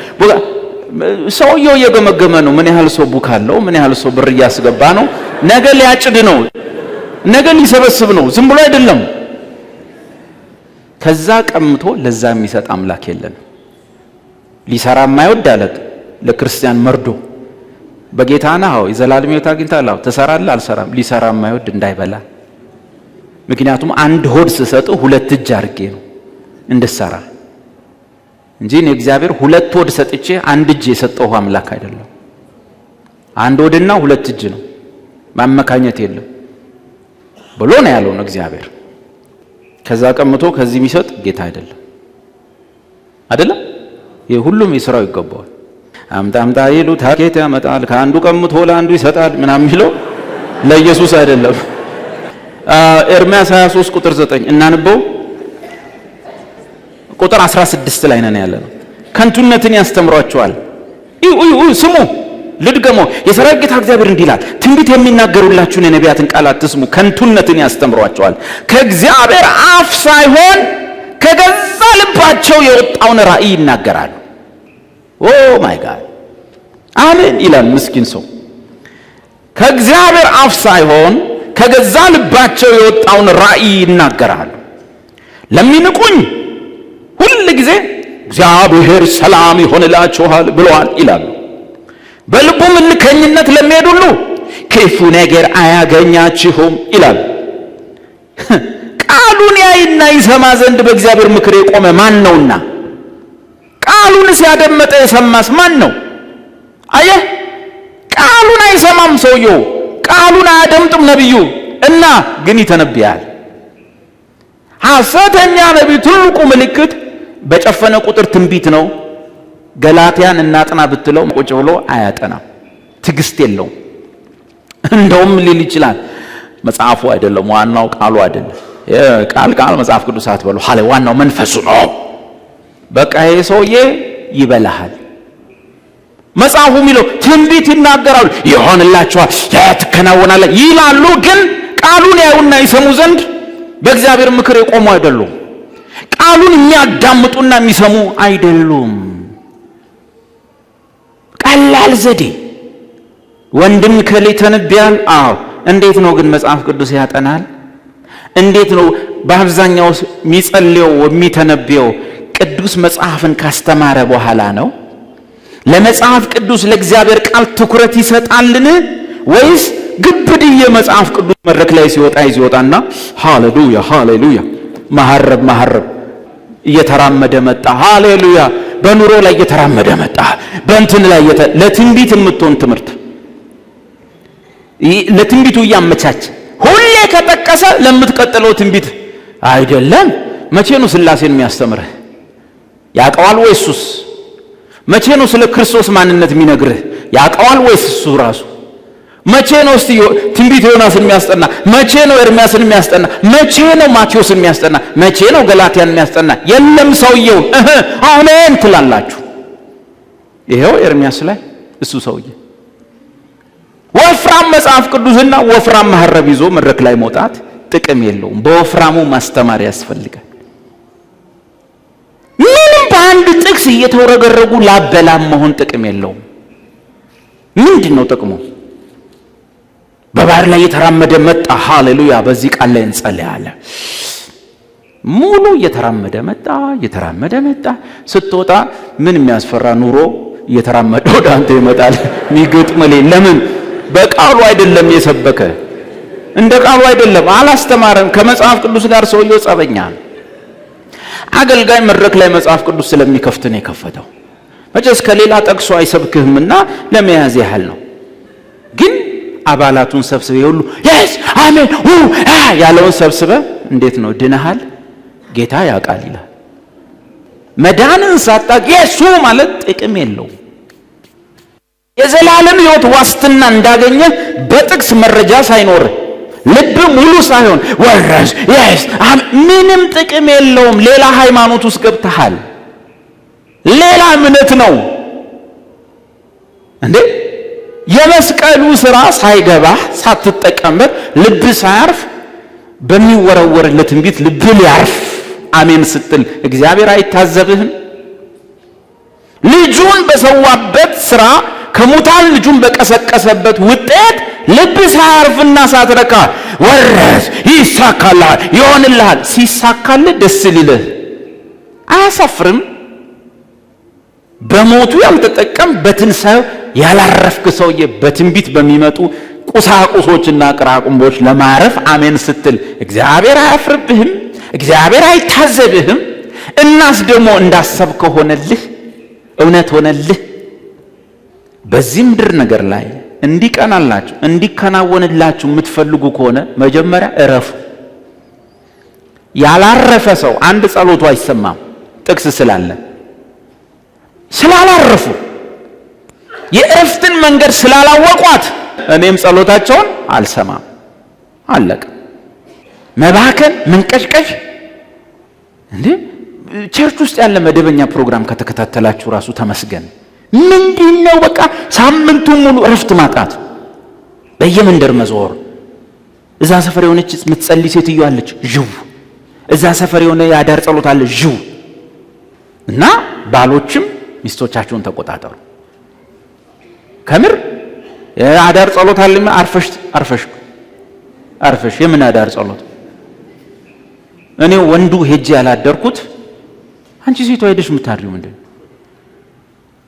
ሰውየው እየገመገመ ነው። ምን ያህል ሰው ቡክ አለው? ምን ያህል ሰው ብር እያስገባ ነው? ነገ ሊያጭድ ነው፣ ነገ ሊሰበስብ ነው። ዝም ብሎ አይደለም። ከዛ ቀምቶ ለዛ የሚሰጥ አምላክ የለን። ሊሰራ የማይወድ አለ ለክርስቲያን መርዶ። በጌታና አዎ የዘላለም ሕይወት አግኝታለህ፣ አዎ ትሰራለህ፣ አልሰራም። ሊሰራ የማይወድ እንዳይበላ። ምክንያቱም አንድ ሆድ ስሰጥ ሁለት እጅ አድርጌ ነው እንድሰራ እንጂ እኔ እግዚአብሔር ሁለት ሆድ ሰጥቼ አንድ እጅ የሰጠው አምላክ አይደለም። አንድ ሆድና ሁለት እጅ ነው፣ ማመካኘት የለም ብሎ ነው ያለው ነው እግዚአብሔር። ከዛ ቀምቶ ከዚህ የሚሰጥ ጌታ አይደለም አይደለም። ይሄ ሁሉም ይስራው ይገባዋል። አምጣ ይሉት ሀኬት ያመጣል፣ ከአንዱ ቀምቶ ለአንዱ ይሰጣል ምናምን የሚለው ለኢየሱስ አይደለም። ኤርምያስ 23 ቁጥር 9 እናንበው። ቁጥር 16 ላይ ነን ያለነው። ከንቱነትን ያስተምሯቸዋል። ስሙ ልድገሞ። የሰራዊት ጌታ እግዚአብሔር እንዲህ ይላል፣ ትንቢት የሚናገሩላችሁን የነቢያትን ቃል አትስሙ፣ ከንቱነትን ያስተምሯቸዋል። ከእግዚአብሔር አፍ ሳይሆን ከገዛ ልባቸው የወጣውን ራእይ ይናገራሉ። ኦ ማይ ጋድ አሜን ይላል ምስኪን ሰው። ከእግዚአብሔር አፍ ሳይሆን ከገዛ ልባቸው የወጣውን ራእይ ይናገራሉ። ለሚንቁኝ ሁል ጊዜ እግዚአብሔር ሰላም ይሆንላችኋል ብለዋል ይላሉ። በልቡ ምልከኝነት ለሚሄድ ሁሉ ክፉ ነገር አያገኛችሁም ይላል። ቃሉን ያይና ይሰማ ዘንድ በእግዚአብሔር ምክር የቆመ ማን ነውና? ቃሉን ሲያደመጠ የሰማስ ማን ነው? አየህ፣ ቃሉን አይሰማም ሰውየው፣ ቃሉን አያደምጥም ነብዩ እና ግን ይተነብያል። ሐሰተኛ ነቢይ ትልቁ ምልክት በጨፈነ ቁጥር ትንቢት ነው። ገላትያን እናጥና ብትለው ቁጭ ብሎ አያጠናም፣ ትዕግስት የለውም። እንደውም ሊል ይችላል መጽሐፉ አይደለም ዋናው፣ ቃሉ አይደለም። ቃል መጽሐፍ ቅዱስ አትበሉ፣ ዋናው መንፈሱ ነው። በቃ ይሄ ሰውዬ ይበላሃል። መጽሐፉ የሚለው ትንቢት ይናገራሉ፣ ይሆንላችኋል፣ ያትከናወናል ይላሉ። ግን ቃሉን ያዩና ይሰሙ ዘንድ በእግዚአብሔር ምክር የቆሙ አይደሉም። ቃሉን የሚያዳምጡና የሚሰሙ አይደሉም። ቀላል ዘዴ ወንድም ከሌ ተነብያል። አዎ እንዴት ነው ግን መጽሐፍ ቅዱስ ያጠናል? እንዴት ነው በአብዛኛው የሚጸልየው የሚተነብየው? ቅዱስ መጽሐፍን ካስተማረ በኋላ ነው። ለመጽሐፍ ቅዱስ ለእግዚአብሔር ቃል ትኩረት ይሰጣልን? ወይስ ግብድዬ መጽሐፍ ቅዱስ መድረክ ላይ ሲወጣና ሃሌሉያ ሃሌሉያ መሐረብ እየተራመደ መጣ። ሃሌሉያ በኑሮ ላይ እየተራመደ መጣ። በእንትን ላይ ለትንቢት የምትሆን ትምህርት ለትንቢቱ እያመቻች ሁሌ ከጠቀሰ ለምትቀጥለው ትንቢት አይደለም። መቼ ነው ሥላሴን የሚያስተምርህ? ያውቀዋል ወይስ እሱስ? መቼ ነው ስለ ክርስቶስ ማንነት የሚነግርህ? ያውቀዋል ወይስ እሱ ራሱ? መቼ ነው እስቲ ትንቢት ዮናስን የሚያስጠና? መቼ ነው ኤርምያስን የሚያስጠና? መቼ ነው ማቴዎስን የሚያስጠና? መቼ ነው ገላትያን የሚያስጠና? የለም ሰውየው አሜን ትላላችሁ። ይሄው ኤርምያስ ላይ እሱ ሰውዬ ወፍራም መጽሐፍ ቅዱስና ወፍራም መሐረብ ይዞ መድረክ ላይ መውጣት ጥቅም የለውም። በወፍራሙ ማስተማር ያስፈልጋል። ምንም በአንድ ጥቅስ እየተወረገረጉ ላበላም መሆን ጥቅም የለውም። ምንድነው ጥቅሙ? በባህር ላይ የተራመደ መጣ። ሃሌሉያ በዚህ ቃል ላይ እንጸልያለን። ሙሉ እየተራመደ መጣ። ስትወጣ ምን የሚያስፈራ ኑሮ እየተራመደ ወደ አንተ ይመጣል። የሚገጥመል ለምን? በቃሉ አይደለም የሰበከ፣ እንደ ቃሉ አይደለም፣ አላስተማረም። ከመጽሐፍ ቅዱስ ጋር ሰውየው ጸበኛ። አገልጋይ መድረክ ላይ መጽሐፍ ቅዱስ ስለሚከፍት ነው የከፈተው። መቼስ ከሌላ ጠቅሶ አይሰብክህምና ለመያዝ ያህል ነው። ግን አባላቱን ሰብስበ ሁሉ yes አሜን ያለውን ሰብስበ እንዴት ነው ድነሃል? ጌታ ያውቃል ይላል። መዳንን ሳታውቅ ኢየሱ ማለት ጥቅም የለው። የዘላለም ሕይወት ዋስትና እንዳገኘ በጥቅስ መረጃ ሳይኖር ልብ ሙሉ ሳይሆን ወረስ yes ምንም ጥቅም የለውም። ሌላ ሃይማኖት ውስጥ ገብተሃል። ሌላ እምነት ነው እንዴ? የመስቀሉ ሥራ ሳይገባህ ሳትጠቀምበት ልብ ሳያርፍ በሚወረወርለት ትንቢት ልብ ሊያርፍ አሜን ስትል እግዚአብሔር አይታዘብህም? ልጁን በሰዋበት ሥራ ከሙታን ልጁን በቀሰቀሰበት ውጤት ልብ ሳያርፍና ሳትረካ ወረስ ይሳካልሃል፣ ይሆንልሃል። ሲሳካልህ ደስ ሊልህ አያሳፍርም? በሞቱ ያልተጠቀም በትንሣኤው ያላረፍክ ሰውዬ በትንቢት በሚመጡ ቁሳቁሶችና ቅራቁምቦች ለማረፍ አሜን ስትል እግዚአብሔር አያፍርብህም? እግዚአብሔር አይታዘብህም? እናስ ደግሞ እንዳሰብከው ሆነልህ? እውነት ሆነልህ? በዚህ ምድር ነገር ላይ እንዲቀናላችሁ እንዲከናወንላችሁ የምትፈልጉ ከሆነ መጀመሪያ እረፉ። ያላረፈ ሰው አንድ ጸሎቱ አይሰማም። ጥቅስ ስላላረፉ የእረፍትን መንገድ ስላላወቋት እኔም ጸሎታቸውን አልሰማም። አለቀ። መባከን፣ መንቀሽቀሽ እንዴ! ቸርች ውስጥ ያለ መደበኛ ፕሮግራም ከተከታተላችሁ ራሱ ተመስገን። ምንድነው በቃ ሳምንቱን ሙሉ እረፍት ማጣት፣ በየመንደር መዞር። እዛ ሰፈር የሆነች የምትጸልይ ሴትዮ አለች፣ ዥው። እዛ ሰፈር የሆነ የአዳር ጸሎት አለ፣ ዥው። እና ባሎችም ሚስቶቻችሁን ተቆጣጠሩ። ከምር የአዳር ጸሎት አለ፣ አርፈሽ የምን አዳር ጸሎት? እኔ ወንዱ ሄጄ ያላደርኩት አንቺ ሴቷ ሄደሽ የምታድሪው ምንድን?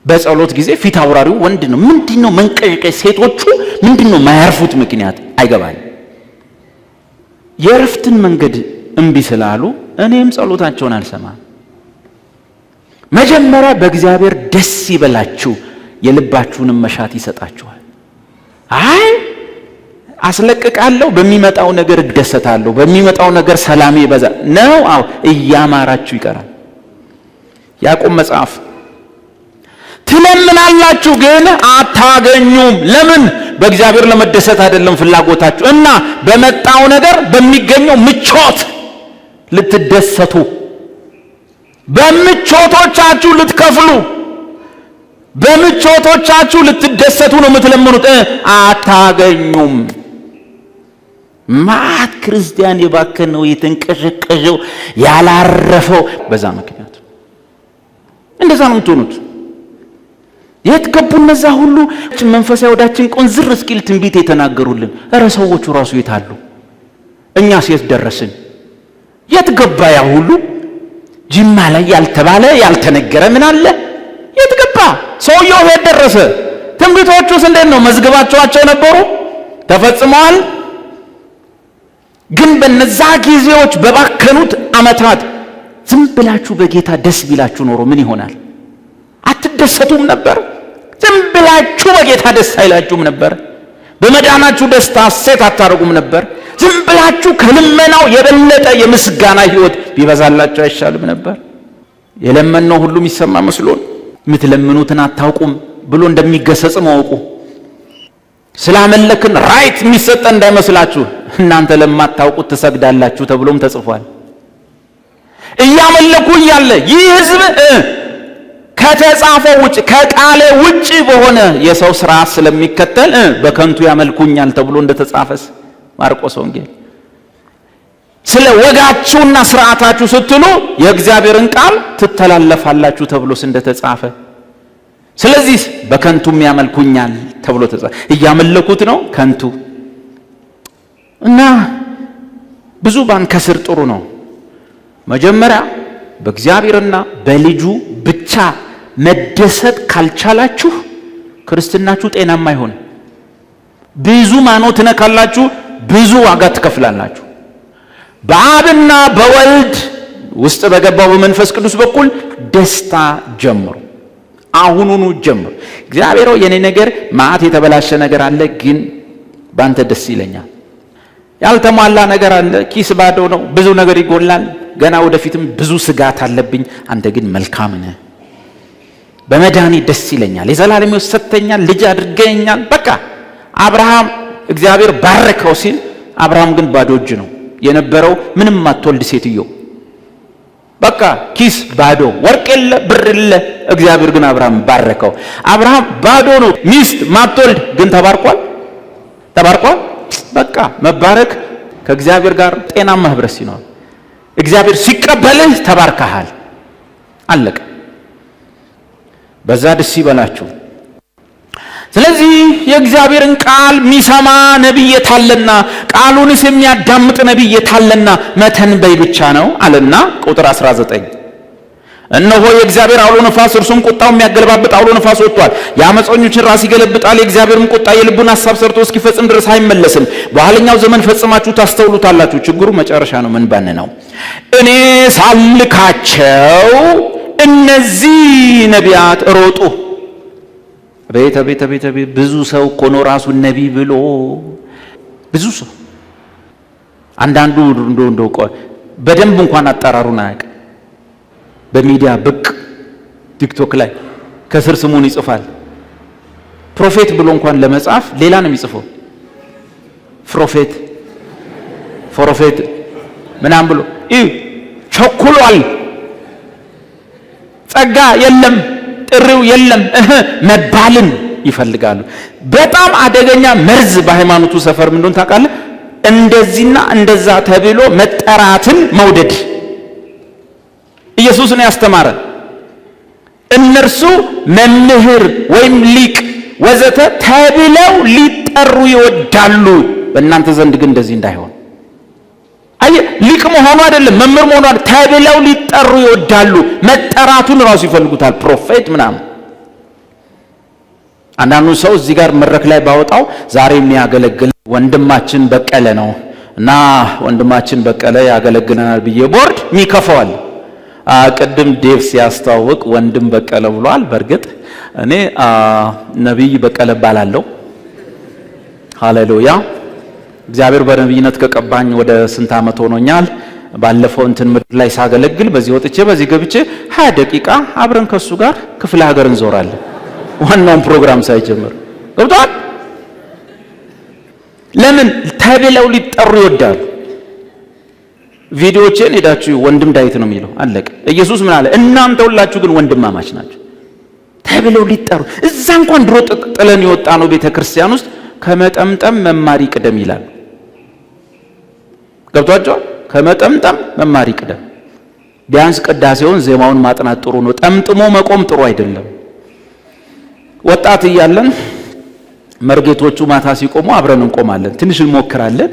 በጸሎት ጊዜ ፊት አውራሪው ወንድ ነው። ምንድነው መንቀቀ? ሴቶቹ ምንድነው ማያርፉት ምክንያት አይገባኝ። የእረፍትን መንገድ እምቢ ስላሉ እኔም ጸሎታቸውን አልሰማም። መጀመሪያ በእግዚአብሔር ደስ ይበላችሁ፣ የልባችሁንም መሻት ይሰጣችኋል። አይ አስለቅቃለሁ፣ በሚመጣው ነገር እደሰታለሁ፣ በሚመጣው ነገር ሰላም ይበዛል ነው። አዎ እያማራችሁ ይቀራል። ያዕቆብ መጽሐፍ ትለምናላችሁ ግን አታገኙም። ለምን? በእግዚአብሔር ለመደሰት አይደለም ፍላጎታችሁ፣ እና በመጣው ነገር በሚገኘው ምቾት ልትደሰቱ፣ በምቾቶቻችሁ ልትከፍሉ፣ በምቾቶቻችሁ ልትደሰቱ ነው የምትለምኑት። አታገኙም። ማት ክርስቲያን የባከነው የተንቀሸቀሸው ያላረፈው በዛ ምክንያት እንደዛ ነው የምትሆኑት። የት ገቡ እነዛ ሁሉ መንፈሳዊ ወዳችን ቆንዝር እስኪል ትንቢት የተናገሩልን? እረ ሰዎቹ ራሱ የት አሉ? እኛስ የት ደረስን? የት ገባ ያ ሁሉ? ጅማ ላይ ያልተባለ ያልተነገረ ምን አለ? የት ገባ? ሰውየው የት ደረሰ? ትንቢቶቹስ እንዴት ነው? መዝግባቸዋቸው ነበሩ? ተፈጽመዋል? ግን በነዛ ጊዜዎች በባከኑት ዓመታት ዝም ብላችሁ በጌታ ደስ ቢላችሁ ኖሮ ምን ይሆናል? አትደሰቱም ነበር? ዝም ብላችሁ በጌታ ደስ አይላችሁም ነበር? በመዳናችሁ ደስታ ሐሴት አታረጉም ነበር? ዝም ብላችሁ ከልመናው የበለጠ የምስጋና ሕይወት ቢበዛላችሁ አይሻልም ነበር? የለመነው ሁሉ የሚሰማ መስሎን የምትለምኑትን አታውቁም ብሎ እንደሚገሰጽ ማወቁ ስላመለክን ራይት የሚሰጠ እንዳይመስላችሁ እናንተ ለማታውቁት ትሰግዳላችሁ ተብሎም ተጽፏል። እያመለኩ እያለ ይህ ሕዝብ ከተጻፈው ውጭ ከቃሌ ውጭ በሆነ የሰው ሥራ ስለሚከተል በከንቱ ያመልኩኛል ተብሎ እንደተጻፈስ ማርቆስ ወንጌል። ስለ ወጋችሁና ሥርዓታችሁ ስትሉ የእግዚአብሔርን ቃል ትተላለፋላችሁ ተብሎስ እንደተጻፈ፣ ስለዚህ በከንቱም ያመልኩኛል ተብሎ ተጻፈ። እያመለኩት ነው ከንቱ እና ብዙ ባንከስር ጥሩ ነው። መጀመሪያ በእግዚአብሔርና በልጁ ብቻ መደሰት ካልቻላችሁ ክርስትናችሁ ጤናማ አይሆን። ብዙ ማኖት ትነካላችሁ፣ ብዙ ዋጋ ትከፍላላችሁ። በአብና በወልድ ውስጥ በገባው በመንፈስ ቅዱስ በኩል ደስታ ጀምሩ። አሁኑኑ ጀምሩ። እግዚአብሔር የኔ ነገር ማአት የተበላሸ ነገር አለ፣ ግን ባንተ ደስ ይለኛል። ያልተሟላ ነገር አለ፣ ኪስ ባዶ ነው፣ ብዙ ነገር ይጎላል፣ ገና ወደፊትም ብዙ ስጋት አለብኝ፣ አንተ ግን መልካም ነህ። በመዳኔ ደስ ይለኛል፣ የዘላለም ሕይወት ሰጥተኛል፣ ልጅ አድርገኛል። በቃ አብርሃም እግዚአብሔር ባረከው ሲል አብርሃም ግን ባዶ እጅ ነው የነበረው፣ ምንም አትወልድ ሴትዮ። በቃ ኪስ ባዶ፣ ወርቅ የለ ብር የለ። እግዚአብሔር ግን አብርሃም ባረከው። አብርሃም ባዶ ነው፣ ሚስት ማትወልድ ግን ተባርኳል። በቃ መባረክ ከእግዚአብሔር ጋር ጤናማ ህብረት ሲኖር እግዚአብሔር ሲቀበልህ ተባርከሃል። አለቀ። በዛ ደስ ይበላችሁ። ስለዚህ የእግዚአብሔርን ቃል የሚሰማ ነቢይ የታለና ቃሉንስ የሚያዳምጥ ነቢይ የታለና መተንበይ ብቻ ነው አለና ቁጥር 19 እነሆ የእግዚአብሔር አውሎ ነፋስ እርሱም ቁጣው የሚያገለባብጥ አውሎ ነፋስ ወጥቷል። የአመፀኞችን ራስ ይገለብጣል። የእግዚአብሔርም ቁጣ የልቡን ሐሳብ ሰርቶ እስኪፈጽም ድረስ አይመለስም። በኋለኛው ዘመን ፈጽማችሁ ታስተውሉታላችሁ። ችግሩ መጨረሻ ነው። ምን ባን ነው? እኔ ሳልካቸው እነዚህ ነቢያት ሮጡ። ቤተ ብዙ ሰው እኮ ነው ራሱን ነቢይ ብሎ ብዙ ሰው። አንዳንዱ እንደው በደንብ እንኳን አጠራሩን አያውቅም። በሚዲያ ብቅ ቲክቶክ ላይ ከስር ስሙን ይጽፋል። ፕሮፌት ብሎ እንኳን ለመጻፍ ሌላ ነው የሚጽፈው። ፕሮፌት ምናምን ብሎ ቸኩሏል። ጸጋ የለም፣ ጥሪው የለም መባልን ይፈልጋሉ። በጣም አደገኛ መርዝ በሃይማኖቱ ሰፈር ምን እንደሆነ ታውቃለህ? እንደዚህና እንደዛ ተብሎ መጠራትን መውደድ። ኢየሱስ ነው ያስተማረ። እነርሱ መምህር ወይም ሊቅ ወዘተ ተብለው ሊጠሩ ይወዳሉ። በእናንተ ዘንድ ግን እንደዚህ እንዳይሆን። ሊቅ መሆኑ አይደለም መምህር መሆኑ አይደለም፣ ተብለው ሊጠሩ ይወዳሉ። መጠራቱን ራሱ ይፈልጉታል። ፕሮፌት ምናምን። አንዳንዱ ሰው እዚህ ጋር መድረክ ላይ ባወጣው ዛሬ የሚያገለግል ወንድማችን በቀለ ነው እና ወንድማችን በቀለ ያገለግለናል ብዬ ቦርድ ሚከፈዋል። ቅድም ዴቭ ሲያስተዋውቅ ወንድም በቀለ ብሏል። በርግጥ እኔ ነብይ በቀለ ባላለው። ሃሌሉያ። እግዚአብሔር በነብይነት ከቀባኝ ወደ ስንት ዓመት ሆኖኛል። ባለፈው እንትን ምድር ላይ ሳገለግል በዚህ ወጥቼ በዚህ ገብቼ 20 ደቂቃ አብረን ከሱ ጋር ክፍለ ሀገር እንዞራለን። ዋናውን ፕሮግራም ሳይጀምር ገብቷል። ለምን ተብለው ሊጠሩ ይወዳሉ። ቪዲዮዎችን ሄዳችሁ ወንድም ዳዊት ነው የሚለው አለቀ። ኢየሱስ ምን አለ? እናንተ ሁላችሁ ግን ወንድማማች ናችሁ ተብለው ሊጠሩ። እዛ እንኳን ድሮ ጥለን የወጣ ነው ቤተክርስቲያን ውስጥ ከመጠምጠም መማር ይቅደም ይላል። ገብቷቸዋል። ከመጠምጠም መማር ይቅደም። ቢያንስ ቅዳሴውን ዜማውን ማጥናት ጥሩ ነው። ጠምጥሞ መቆም ጥሩ አይደለም። ወጣት እያለን መርጌቶቹ ማታ ሲቆሙ አብረን እንቆማለን። ትንሽ እንሞክራለን።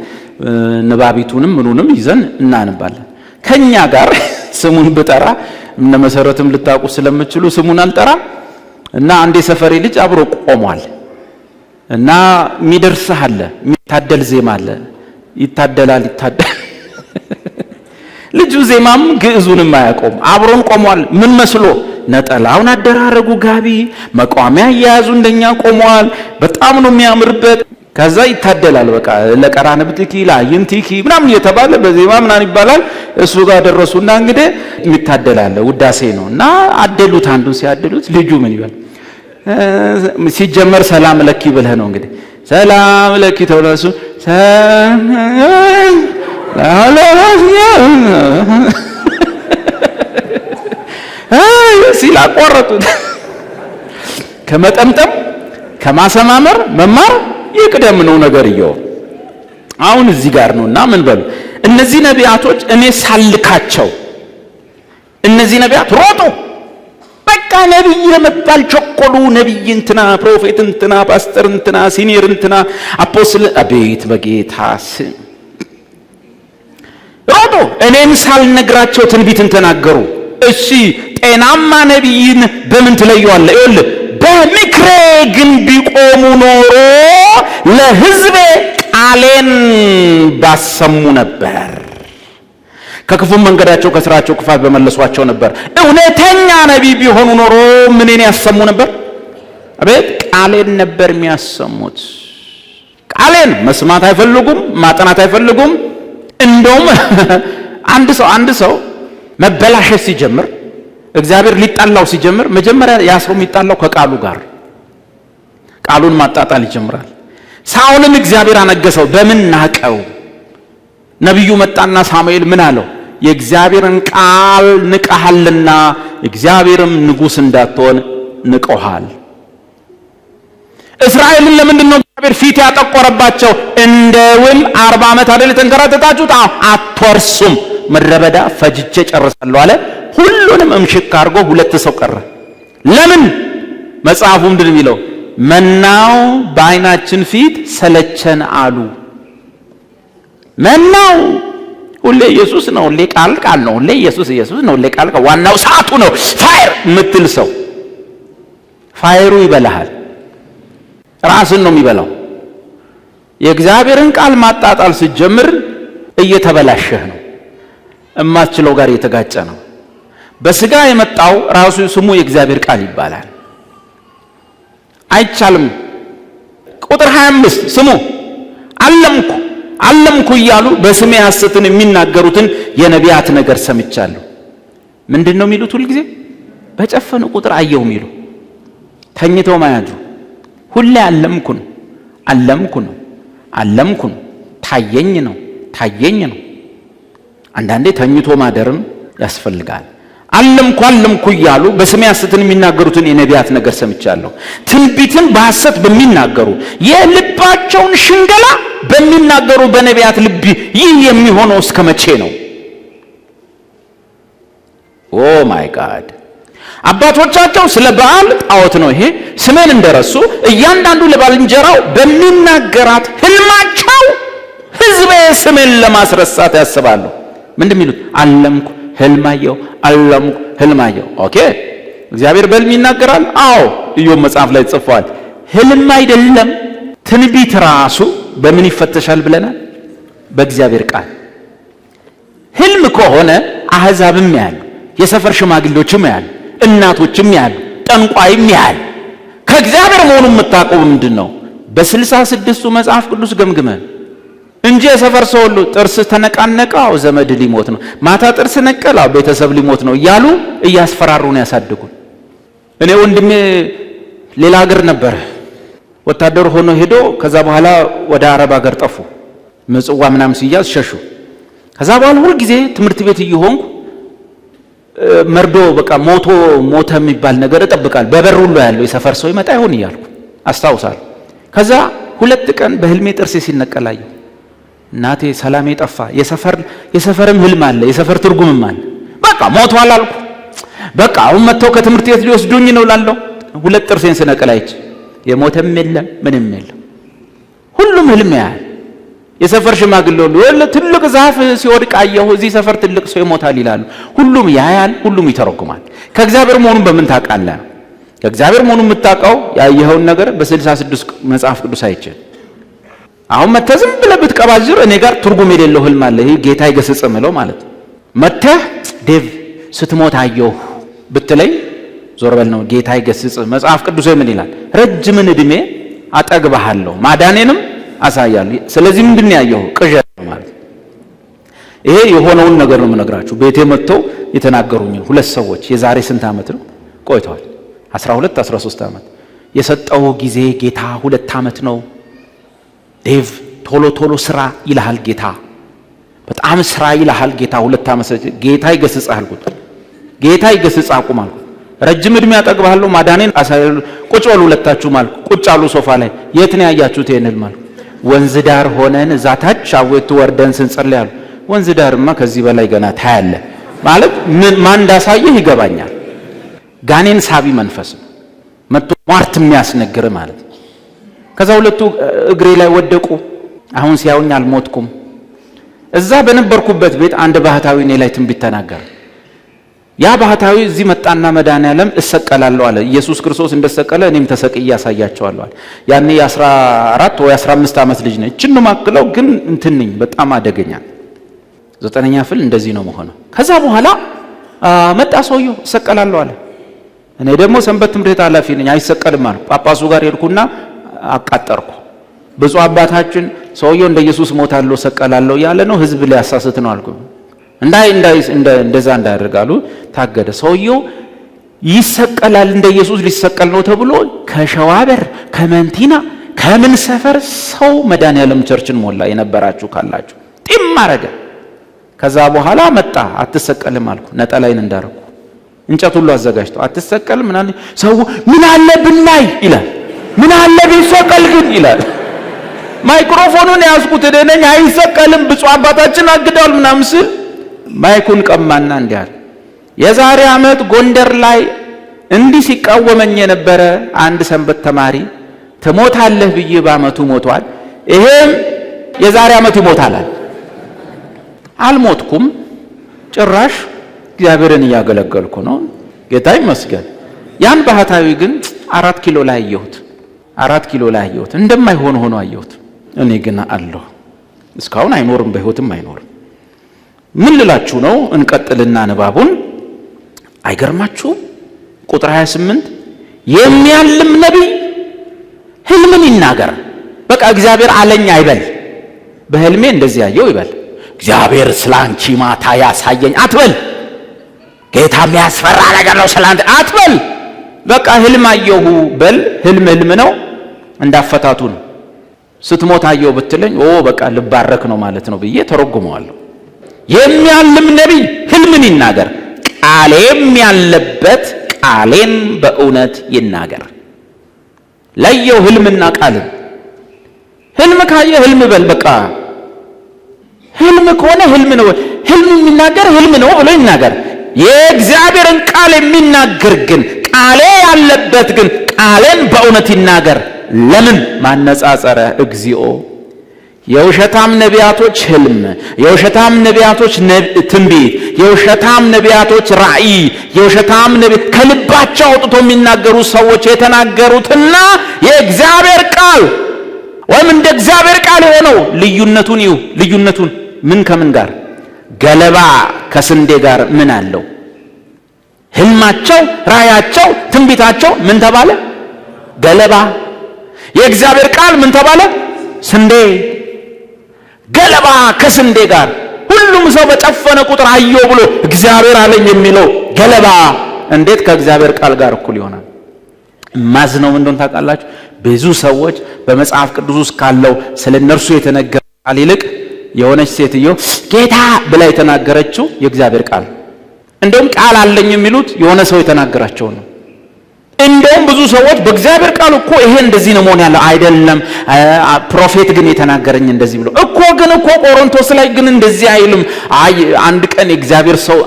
ንባቢቱንም ምኑንም ይዘን እናንባለን። ከኛ ጋር ስሙን ብጠራ እነ መሰረትም ልታውቁ ስለምትችሉ ስሙን አልጠራ እና አንዴ ሰፈሬ ልጅ አብሮ ቆሟል እና የሚደርስህ አለ፣ የሚታደል ዜማ አለ። ይታደላል ልጁ ዜማም ግዕዙንም አያውቀውም። አብሮን ቆሟል። ምን መስሎ ነጠላውን አደራረጉ ጋቢ መቋሚያ እየያዙ እንደኛ ቆመዋል። በጣም ነው የሚያምርበት። ከዛ ይታደላል። በቃ ለቀራንብትኪ ላይንቲኪ ምናምን እየተባለ በዜማ ምናምን ይባላል። እሱ ጋር ደረሱና እንግዲህ የሚታደላል ውዳሴ ነው እና አደሉት። አንዱን ሲያደሉት ልጁ ምን ይበል ሲጀመር ሰላም ለኪ ብለህ ነው እንግዲህ ሰላም ለኪ ተወለሱ ሲላቆረጡት ከመጠምጠም ከማሰማመር መማር ይቅደም ነው ነገርየው። አሁን እዚህ ጋር ነውና ምን በሉ እነዚህ ነቢያቶች እኔ ሳልካቸው እነዚህ ነቢያት ሮጡ። በቃ ነብይ ለመባል ቸኮሉ። ነብይ እንትና፣ ፕሮፌት እንትና፣ ፓስተር እንትና፣ ሲኒየር እንትና፣ አፖስትል። አቤት በጌታ ስም ሮጡ። እኔም ሳልነግራቸው ትንቢትን ተናገሩ። እሺ ጤናማ ነቢይን በምን ትለየዋለህ? ይኸውልህ በምክሬ ግን ቢቆሙ ኖሮ ለሕዝቤ ቃሌን ባሰሙ ነበር፣ ከክፉ መንገዳቸው ከስራቸው ክፋት በመለሷቸው ነበር። እውነተኛ ነቢይ ቢሆኑ ኖሮ ምንን ያሰሙ ነበር? አቤት ቃሌን ነበር የሚያሰሙት። ቃሌን መስማት አይፈልጉም፣ ማጥናት አይፈልጉም። እንደውም አንድ ሰው መበላሸት ሲጀምር፣ እግዚአብሔር ሊጣላው ሲጀምር መጀመሪያ ያ ሰው የሚጣላው ከቃሉ ጋር ቃሉን ማጣጣል ይጀምራል። ሳኦልን እግዚአብሔር አነገሰው። በምን ናቀው? ነቢዩ መጣና ሳሙኤል ምን አለው? የእግዚአብሔርን ቃል ንቀሃልና እግዚአብሔርም ንጉሥ እንዳትሆን ንቀሃል። እስራኤልን ለምንድን ነው እግዚአብሔር ፊት ያጠቆረባቸው? እንደውም 40 ዓመት አይደል ተንከራተታችሁት? አትወርሱም፣ ምድረ በዳ ፈጅቼ ጨርሳለሁ አለ። ሁሉንም እምሽክ አድርጎ 2 ሰው ቀረ። ለምን? መጽሐፉ ምንድን የሚለው? መናው በዓይናችን ፊት ሰለቸን አሉ። መናው ሁሌ ኢየሱስ ነው፣ ሁሌ ቃል ነው፣ ሁሌ ኢየሱስ ነው፣ ሁሌ ቃል ዋናው ሰዓቱ ነው። ፋየር የምትል ሰው ፋየሩ ይበላሃል። ራስን ነው የሚበላው። የእግዚአብሔርን ቃል ማጣጣል ስትጀምር እየተበላሸህ ነው፣ እማትችለው ጋር እየተጋጨ ነው። በስጋ የመጣው ራሱ ስሙ የእግዚአብሔር ቃል ይባላል። አይቻልም። ቁጥር 25 ስሙ አለምኩ እያሉ በስሜ ሐሰትን የሚናገሩትን የነቢያት ነገር ሰምቻለሁ። ምንድን ነው የሚሉት? ሁልጊዜ በጨፈኑ ቁጥር አየሁ የሚሉ ተኝተው ማያድሩ ሁሌ አለምኩ ነው፣ ታየኝ ነው። አንዳንዴ ተኝቶ ማደርም ያስፈልጋል። አለምኩ እያሉ በስሜ ሐሰትን የሚናገሩትን የነቢያት ነገር ሰምቻለሁ። ትንቢትን በሐሰት በሚናገሩ የልባቸውን ሽንገላ በሚናገሩ በነቢያት ልብ ይህ የሚሆነው እስከ መቼ ነው? ኦ ማይ ጋድ! አባቶቻቸው ስለ በዓል ጣዖት ነው ይሄ ስሜን እንደረሱ እያንዳንዱ ለባልንጀራው በሚናገራት ህልማቸው ሕዝቤ ስሜን ለማስረሳት ያስባሉ። ምንድን የሚሉት? አለምኩ ህልማየሁ። ኦኬ፣ እግዚአብሔር በህልም ይናገራል? አዎ፣ ኢዮብ መጽሐፍ ላይ ጽፏል። ህልም አይደለም ትንቢት ራሱ በምን ይፈተሻል ብለናል? በእግዚአብሔር ቃል። ህልም ከሆነ አህዛብም ያሉ፣ የሰፈር ሽማግሌዎችም ያሉ፣ እናቶችም ያሉ፣ ጠንቋይም ያሉ ከእግዚአብሔር መሆኑን የምታውቀው ምንድን ነው? በ66ቱ መጽሐፍ ቅዱስ ገምግመን እንጂ የሰፈር ሰው ሁሉ ጥርስ ተነቃነቀው ዘመድ ሊሞት ነው፣ ማታ ጥርስ ነቀላው ቤተሰብ ሊሞት ነው እያሉ እያስፈራሩ ነው ያሳድጉን። እኔ ወንድሜ ሌላ ሀገር ነበር ወታደር ሆኖ ሄዶ ከዛ በኋላ ወደ አረብ ሀገር ጠፉ። ምጽዋ ምናምን ሲያዝ ሸሹ። ከዛ በኋላ ሁሉ ጊዜ ትምህርት ቤት እየሆንኩ መርዶ በቃ ሞተ የሚባል ነገር እጠብቃለሁ። በበር ሁሉ ያለው የሰፈር ሰው ይመጣ ይሆን እያልኩ አስታውሳለሁ። ከዛ 2 ቀን በህልሜ ጥርሴ ሲነቀላየው እናቴ ሰላሜ ጠፋ። የሰፈርም ህልም አለ፣ የሰፈር ትርጉምም አለ። በቃ ሞቷል አልኩ። በቃ አሁን መጥተው ከትምህርት ቤት ሊወስዱኝ ነው ላለው 2 ጥርሴን ስነቀላይች የሞተም የለም ምንም የለም። ሁሉም ህልም ያያል። የሰፈር ሽማግሌ ሁሉ ትልቅ ዛፍ ሲወድቅ አየሁ፣ እዚህ ሰፈር ትልቅ ሰው ይሞታል ይላሉ። ሁሉም ያያል፣ ሁሉም ይተረጉማል። ከእግዚአብሔር መሆኑን በምን ታውቃለህ? ከእግዚአብሔር መሆኑን የምታውቀው ያየኸውን ነገር በ66 መጽሐፍ ቅዱስ አይችል። አሁን መተህ ዝም ብለህ ብትቀባዝር እኔ ጋር ትርጉም የሌለው ህልም አለ። ይሄ ጌታ ይገስጽ ምለው ማለት መተህ ዴቭ ስትሞት አየሁ ብትለኝ ዞር በል ነው። ጌታ ይገስጽ መጽሐፍ ቅዱስ ምን ይላል? ረጅምን ዕድሜ አጠግብሃለሁ ማዳኔንም አሳያለሁ። ስለዚህ ምንድን ነው ያየሁ? ቅዠት ነው ማለት። ይሄ የሆነውን ነገር ነው የምነግራችሁ። ቤቴ መጥተው የተናገሩኝ 2 ሰዎች የዛሬ ስንት ዓመት ነው ቆይተዋል? 12 13 ዓመት። የሰጠው ጊዜ ጌታ 2 ዓመት ነው። ዴቭ ቶሎ ስራ ይልሃል ጌታ፣ በጣም ስራ ይልሃል ጌታ። 2 ዓመት ጌታ ይገስጽህ አልኩት። ጌታ ይገስጽህ አቁም አልኩት። ረጅም ዕድሜ አጠግብሃለሁ ማዳኔን አሳያለሁ። ቁጭ በሉ ሁለታችሁ ማለት ቁጭ አሉ ሶፋ ላይ። የት ነው ያያችሁት ይሄን ህልም ማለት? ወንዝ ዳር ሆነን እዛ ታች አዌቱ ወርደን ስንጸልይ አሉ። ወንዝ ዳርማ ከዚህ በላይ ገና ታያለ ማለት ማን እንዳሳየህ ይገባኛል። ጋኔን ሳቢ መንፈስ ነው መጥቶ ሟርት የሚያስነግር ማለት። ከዛ 2 እግሬ ላይ ወደቁ። አሁን ሲያዩኝ አልሞትኩም። እዛ በነበርኩበት ቤት አንድ ባህታዊ እኔ ላይ ትንቢት ተናገረ። ያ ባህታዊ እዚህ መጣና መድኃኔዓለም እሰቀላለሁ አለ። ኢየሱስ ክርስቶስ እንደሰቀለ እኔም ተሰቅዬ ያሳያቸዋለሁ አለ። ያኔ 14 ወይ 15 ዓመት ልጅ ነኝ። እችን ማክለው ግን እንትን ነኝ በጣም አደገኛ 9ኛ ክፍል እንደዚህ ነው መሆነው። ከዛ በኋላ መጣ ሰውየው እሰቀላለሁ አለ። እኔ ደግሞ ሰንበት ትምህርት ኃላፊ ነኝ አይሰቀልም አልኩ። ጳጳሱ ጋር ሄድኩና አቃጠርኩ። ብፁዕ አባታችን ሰውየው እንደ ኢየሱስ ሞታለሁ ሰቀላለሁ ያለ ነው ህዝብ ሊያሳስት ነው አልኩ። እንደዛ እንዳያደርጋሉ ታገደ። ሰውየው ይሰቀላል እንደ ኢየሱስ ሊሰቀል ነው ተብሎ ከሸዋበር ከመንቲና ከምን ሰፈር ሰው መድኃኔዓለም ቸርችን ሞላ። የነበራችሁ ካላችሁ ጢም አረገ። ከዛ በኋላ መጣ አትሰቀልም አልኩ። ነጠላይን እንዳረኩ እንጨት ሁሉ አዘጋጅተው አትሰቀልም ምናምን ሰው ምን አለ ብናይ ይላል። ምን አለ ቢሰቀል ግን ይላል። ማይክሮፎኑን ያዝኩት እኔ አይሰቀልም ብፁዕ አባታችን አግደዋል ምናምን ስል ማይኩን ቀማና እንዲህ አለ። የዛሬ ዓመት ጎንደር ላይ እንዲህ ሲቃወመኝ የነበረ አንድ ሰንበት ተማሪ ትሞታለህ ብዬ በዓመቱ ሞቷል። ይሄም የዛሬ ዓመት ይሞታል። አልሞትኩም ጭራሽ እግዚአብሔርን እያገለገልኩ ነው። ጌታ ይመስገን። ያን ባህታዊ ግን 4 ኪሎ ላይ አየሁት። እንደማይሆን ሆኖ አየሁት። እኔ ግን አለሁ። እስካሁን አይኖርም፣ በህይወትም አይኖርም። ምን ልላችሁ ነው? እንቀጥልና ንባቡን አይገርማችሁም? ቁጥር 28 የሚያልም ነቢይ ህልምን ይናገር። በቃ እግዚአብሔር አለኝ አይበል። በህልሜ እንደዚህ ያየው ይበል። እግዚአብሔር ስላንቺ ማታ ያሳየኝ አትበል። ጌታ የሚያስፈራ ነገር ነው ስላንተ አትበል። በቃ ህልም አየሁ በል። ህልም ነው እንዳፈታቱ ነው። ስትሞት አየሁ ብትለኝ በቃ ልባረክ ነው ማለት ነው ብዬ ተረጉመዋለሁ። የሚያልም ነቢይ ህልምን ይናገር፣ ቃሌም ያለበት ቃሌን በእውነት ይናገር። ለየው ህልምና ቃልን። ህልም ካየ ህልም በል። በቃ ህልም ከሆነ ህልም ነው። ህልም የሚናገር ህልም ነው ብሎ ይናገር። የእግዚአብሔርን ቃል የሚናገር ግን ቃሌ ያለበት ግን ቃሌን በእውነት ይናገር። ለምን ማነጻጸረ እግዚኦ። የውሸታም ነቢያቶች ህልም፣ የውሸታም ነቢያቶች ትንቢት፣ የውሸታም ነቢያቶች ራእይ፣ የውሸታም ከልባቸው አውጥቶ የሚናገሩ ሰዎች የተናገሩትና የእግዚአብሔር ቃል ወይም እንደ እግዚአብሔር ቃል የሆነው ልዩነቱን እዩ። ልዩነቱን ምን ከምን ጋር? ገለባ ከስንዴ ጋር ምን አለው? ህልማቸው፣ ራእያቸው፣ ትንቢታቸው ምን ተባለ? ገለባ። የእግዚአብሔር ቃል ምን ተባለ? ስንዴ። ገለባ ከስንዴ ጋር ሁሉም ሰው በጨፈነ ቁጥር አየው ብሎ እግዚአብሔር አለኝ የሚለው ገለባ እንዴት ከእግዚአብሔር ቃል ጋር እኩል ይሆናል? ማዝነው ምን እንደሆነ ታውቃላችሁ? ብዙ ሰዎች በመጽሐፍ ቅዱስ ውስጥ ካለው ስለነርሱ የተነገረ ቃል ይልቅ የሆነች ሴትዮ ጌታ ብላ የተናገረችው የእግዚአብሔር ቃል፣ እንደውም ቃል አለኝ የሚሉት የሆነ ሰው የተናገራቸው ነው። እንደውም ብዙ ሰዎች በእግዚአብሔር ቃል እኮ ይሄ እንደዚህ ነው መሆን ያለው አይደለም፣ ፕሮፌት ግን የተናገረኝ እንደዚህ ብሎ እኮ ግን እኮ ቆሮንቶስ ላይ ግን እንደዚህ አይልም። አንድ ቀን የእግዚአብሔር ሰው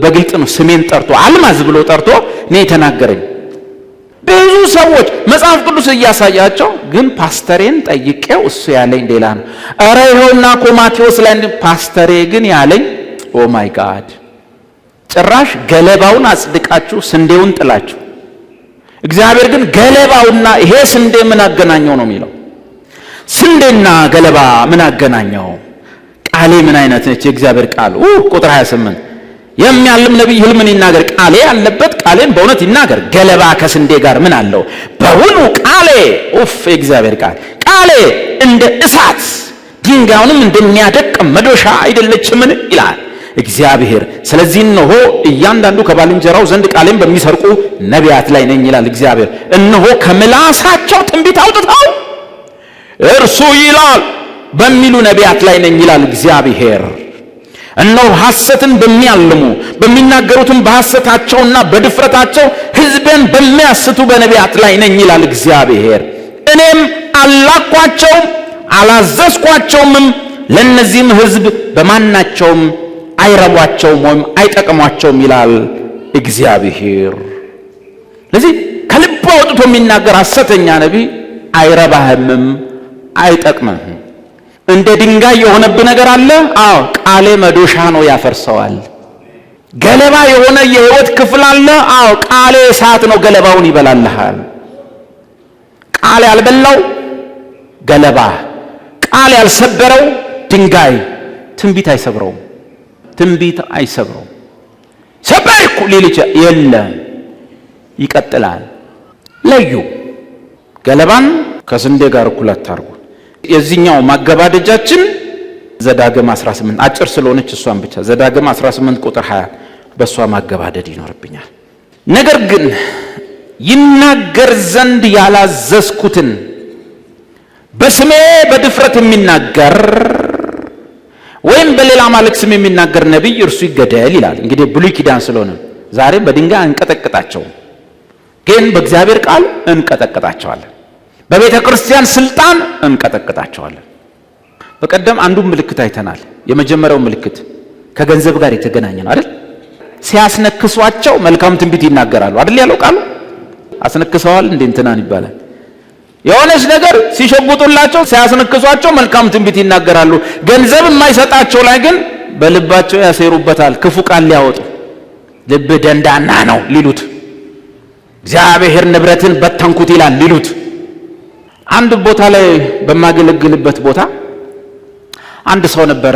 በግልጥ ነው ስሜን ጠርቶ አልማዝ ብሎ ጠርቶ እኔ የተናገረኝ። ብዙ ሰዎች መጽሐፍ ቅዱስ እያሳያቸው ግን ፓስተሬን ጠይቄው እሱ ያለኝ ሌላ ነው። ኧረ ይኸውና እኮ ማቴዎስ ላይ ፓስተሬ ግን ያለኝ ኦ ማይ ጋድ። ጭራሽ ገለባውን አጽድቃችሁ ስንዴውን ጥላችሁ፣ እግዚአብሔር ግን ገለባውና ይሄ ስንዴ ምን አገናኘው ነው የሚለው። ስንዴና ገለባ ምን አገናኘው? ቃሌ ምን አይነት ነች? የእግዚአብሔር ቃል ቁጥር 28 የሚያልም ነቢይ ህልምን ይናገር፣ ቃሌ ያለበት ቃሌን በእውነት ይናገር። ገለባ ከስንዴ ጋር ምን አለው? በውኑ ቃሌ የእግዚአብሔር ቃሌ እንደ እሳት ድንጋዩንም እንደሚያደቅ መዶሻ አይደለችምን ይላል እግዚአብሔር። ስለዚህ እነሆ እያንዳንዱ ከባልንጀራው ዘንድ ቃሌን በሚሰርቁ ነቢያት ላይ ነኝ ይላል እግዚአብሔር። እነሆ ከምላሳቸው ትንቢት አውጥተው እርሱ ይላል በሚሉ ነቢያት ላይ ነኝ ይላል እግዚአብሔር። እነሆ ሐሰትን በሚያልሙ በሚናገሩትም በሐሰታቸውና በድፍረታቸው ሕዝቤን በሚያስቱ በነቢያት ላይ ነኝ ይላል እግዚአብሔር። እኔም አላኳቸውም አላዘዝኳቸውምም፣ ለእነዚህም ሕዝብ በማናቸውም አይረቧቸውም ወይም አይጠቅሟቸውም ይላል እግዚአብሔር። ስለዚህ ከልቡ አውጥቶ የሚናገር ሐሰተኛ ነቢይ አይረባህምም አይጠቅምህም። እንደ ድንጋይ የሆነብህ ነገር አለ? አዎ ቃሌ መዶሻ ነው ያፈርሰዋል። ገለባ የሆነ የህይወት ክፍል አለ? አዎ ቃሌ እሳት ነው ገለባውን ይበላልሃል። ቃል ያልበላው ገለባ፣ ቃል ያልሰበረው ድንጋይ ትንቢት አይሰብረውም። ትንቢት አይሰብረውም። ሰበርኩ ሊል የለም ይቀጥላል። ለዩ ገለባን ከስንዴ ጋር እኩል አታርጉ። የዚህኛው ማገባደጃችን ዘዳግም 18 አጭር ስለሆነች እሷን ብቻ ዘዳግም 18 ቁጥር 20 በእሷ ማገባደድ ይኖርብኛል። ነገር ግን ይናገር ዘንድ ያላዘዝኩትን በስሜ በድፍረት የሚናገር ወይም በሌላ አማልክት ስም የሚናገር ነቢይ እርሱ ይገደል ይላል። እንግዲህ ብሉይ ኪዳን ስለሆነ ዛሬ በድንጋይ እንቀጠቅጣቸው፣ ግን በእግዚአብሔር ቃል እንቀጠቅጣቸዋለን። በቤተ ክርስቲያን ስልጣን እንቀጠቅጣቸዋለን። በቀደም አንዱን ምልክት አይተናል። የመጀመሪያው ምልክት ከገንዘብ ጋር የተገናኘ ነው አይደል? ሲያስነክሷቸው መልካም ትንቢት ይናገራሉ አይደል ያለው ቃሉ። አስነክሰዋል እንዴ እንትናን ይባላል። የሆነች ነገር ሲሸጉጡላቸው ሲያስነክሷቸው መልካም ትንቢት ይናገራሉ። ገንዘብ የማይሰጣቸው ላይ ግን በልባቸው ያሴሩበታል ክፉ ቃል ሊያወጡ። ልብ ደንዳና ነው ሊሉት፣ እግዚአብሔር ንብረትን በተንኩት ይላል ሊሉት። አንድ ቦታ ላይ በማገለግልበት ቦታ አንድ ሰው ነበር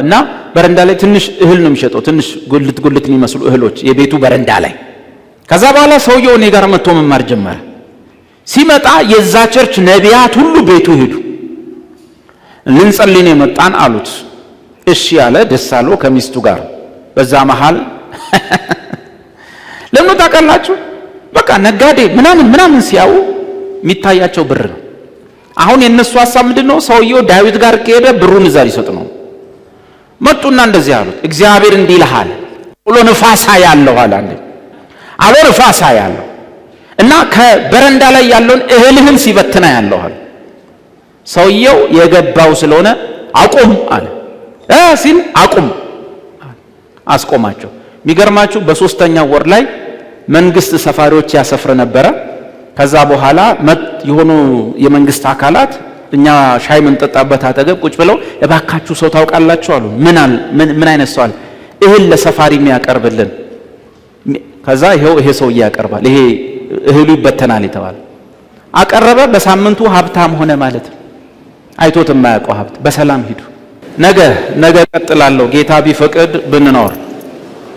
እና በረንዳ ላይ ትንሽ እህል ነው የሚሸጠው፣ ትንሽ ጉልት የሚመስሉ እህሎች የቤቱ በረንዳ ላይ። ከዛ በኋላ ሰውየው እኔ ጋር መጥቶ መማር ጀመረ። ሲመጣ የዛ ቸርች ነቢያት ሁሉ ቤቱ ሄዱ። ልንጸልይ ነው የመጣን አሉት። እሺ ያለ ደስ አለው ከሚስቱ ጋር። በዛ መሃል ለምን ታውቃላችሁ? በቃ ነጋዴ ምናምን ሲያዩ የሚታያቸው ብር ነው። አሁን የነሱ ሐሳብ ምንድነው? ሰውየው ዳዊት ጋር ከሄደ ብሩን እዛ ሊሰጥ ነው። መጡና እንደዚህ አሉት፣ እግዚአብሔር እንዲህ ይልሃል፣ አውሎ ነፋሳ ያለው አለ። አውሎ ነፋሳ ያለው እና ከበረንዳ ላይ ያለውን እህልህን ሲበትና ያለው አለ። ሰውየው የገባው ስለሆነ አቁም አለ። ሲል አቁም አስቆማቸው። የሚገርማችሁ በሶስተኛው ወር ላይ መንግስት ሰፋሪዎች ያሰፍር ነበረ። ከዛ በኋላ የሆኑ የመንግስት አካላት እኛ ሻይ ምንጠጣበት አጠገብ ቁጭ ብለው እባካችሁ ሰው ታውቃላችሁ አሉ። ምን አይነት ሰው አለ? እህል ለሰፋሪ የሚያቀርብልን። ከዛ ይሄ ሰው ያቀርባል፣ ይሄ እህሉ ይበተናል የተባለ አቀረበ። በሳምንቱ ሀብታም ሆነ ማለት ነው። አይቶት የማያውቀው ሀብት። በሰላም ሂዱ። ነገ ቀጥላለሁ ጌታ ቢፈቅድ ብንኖር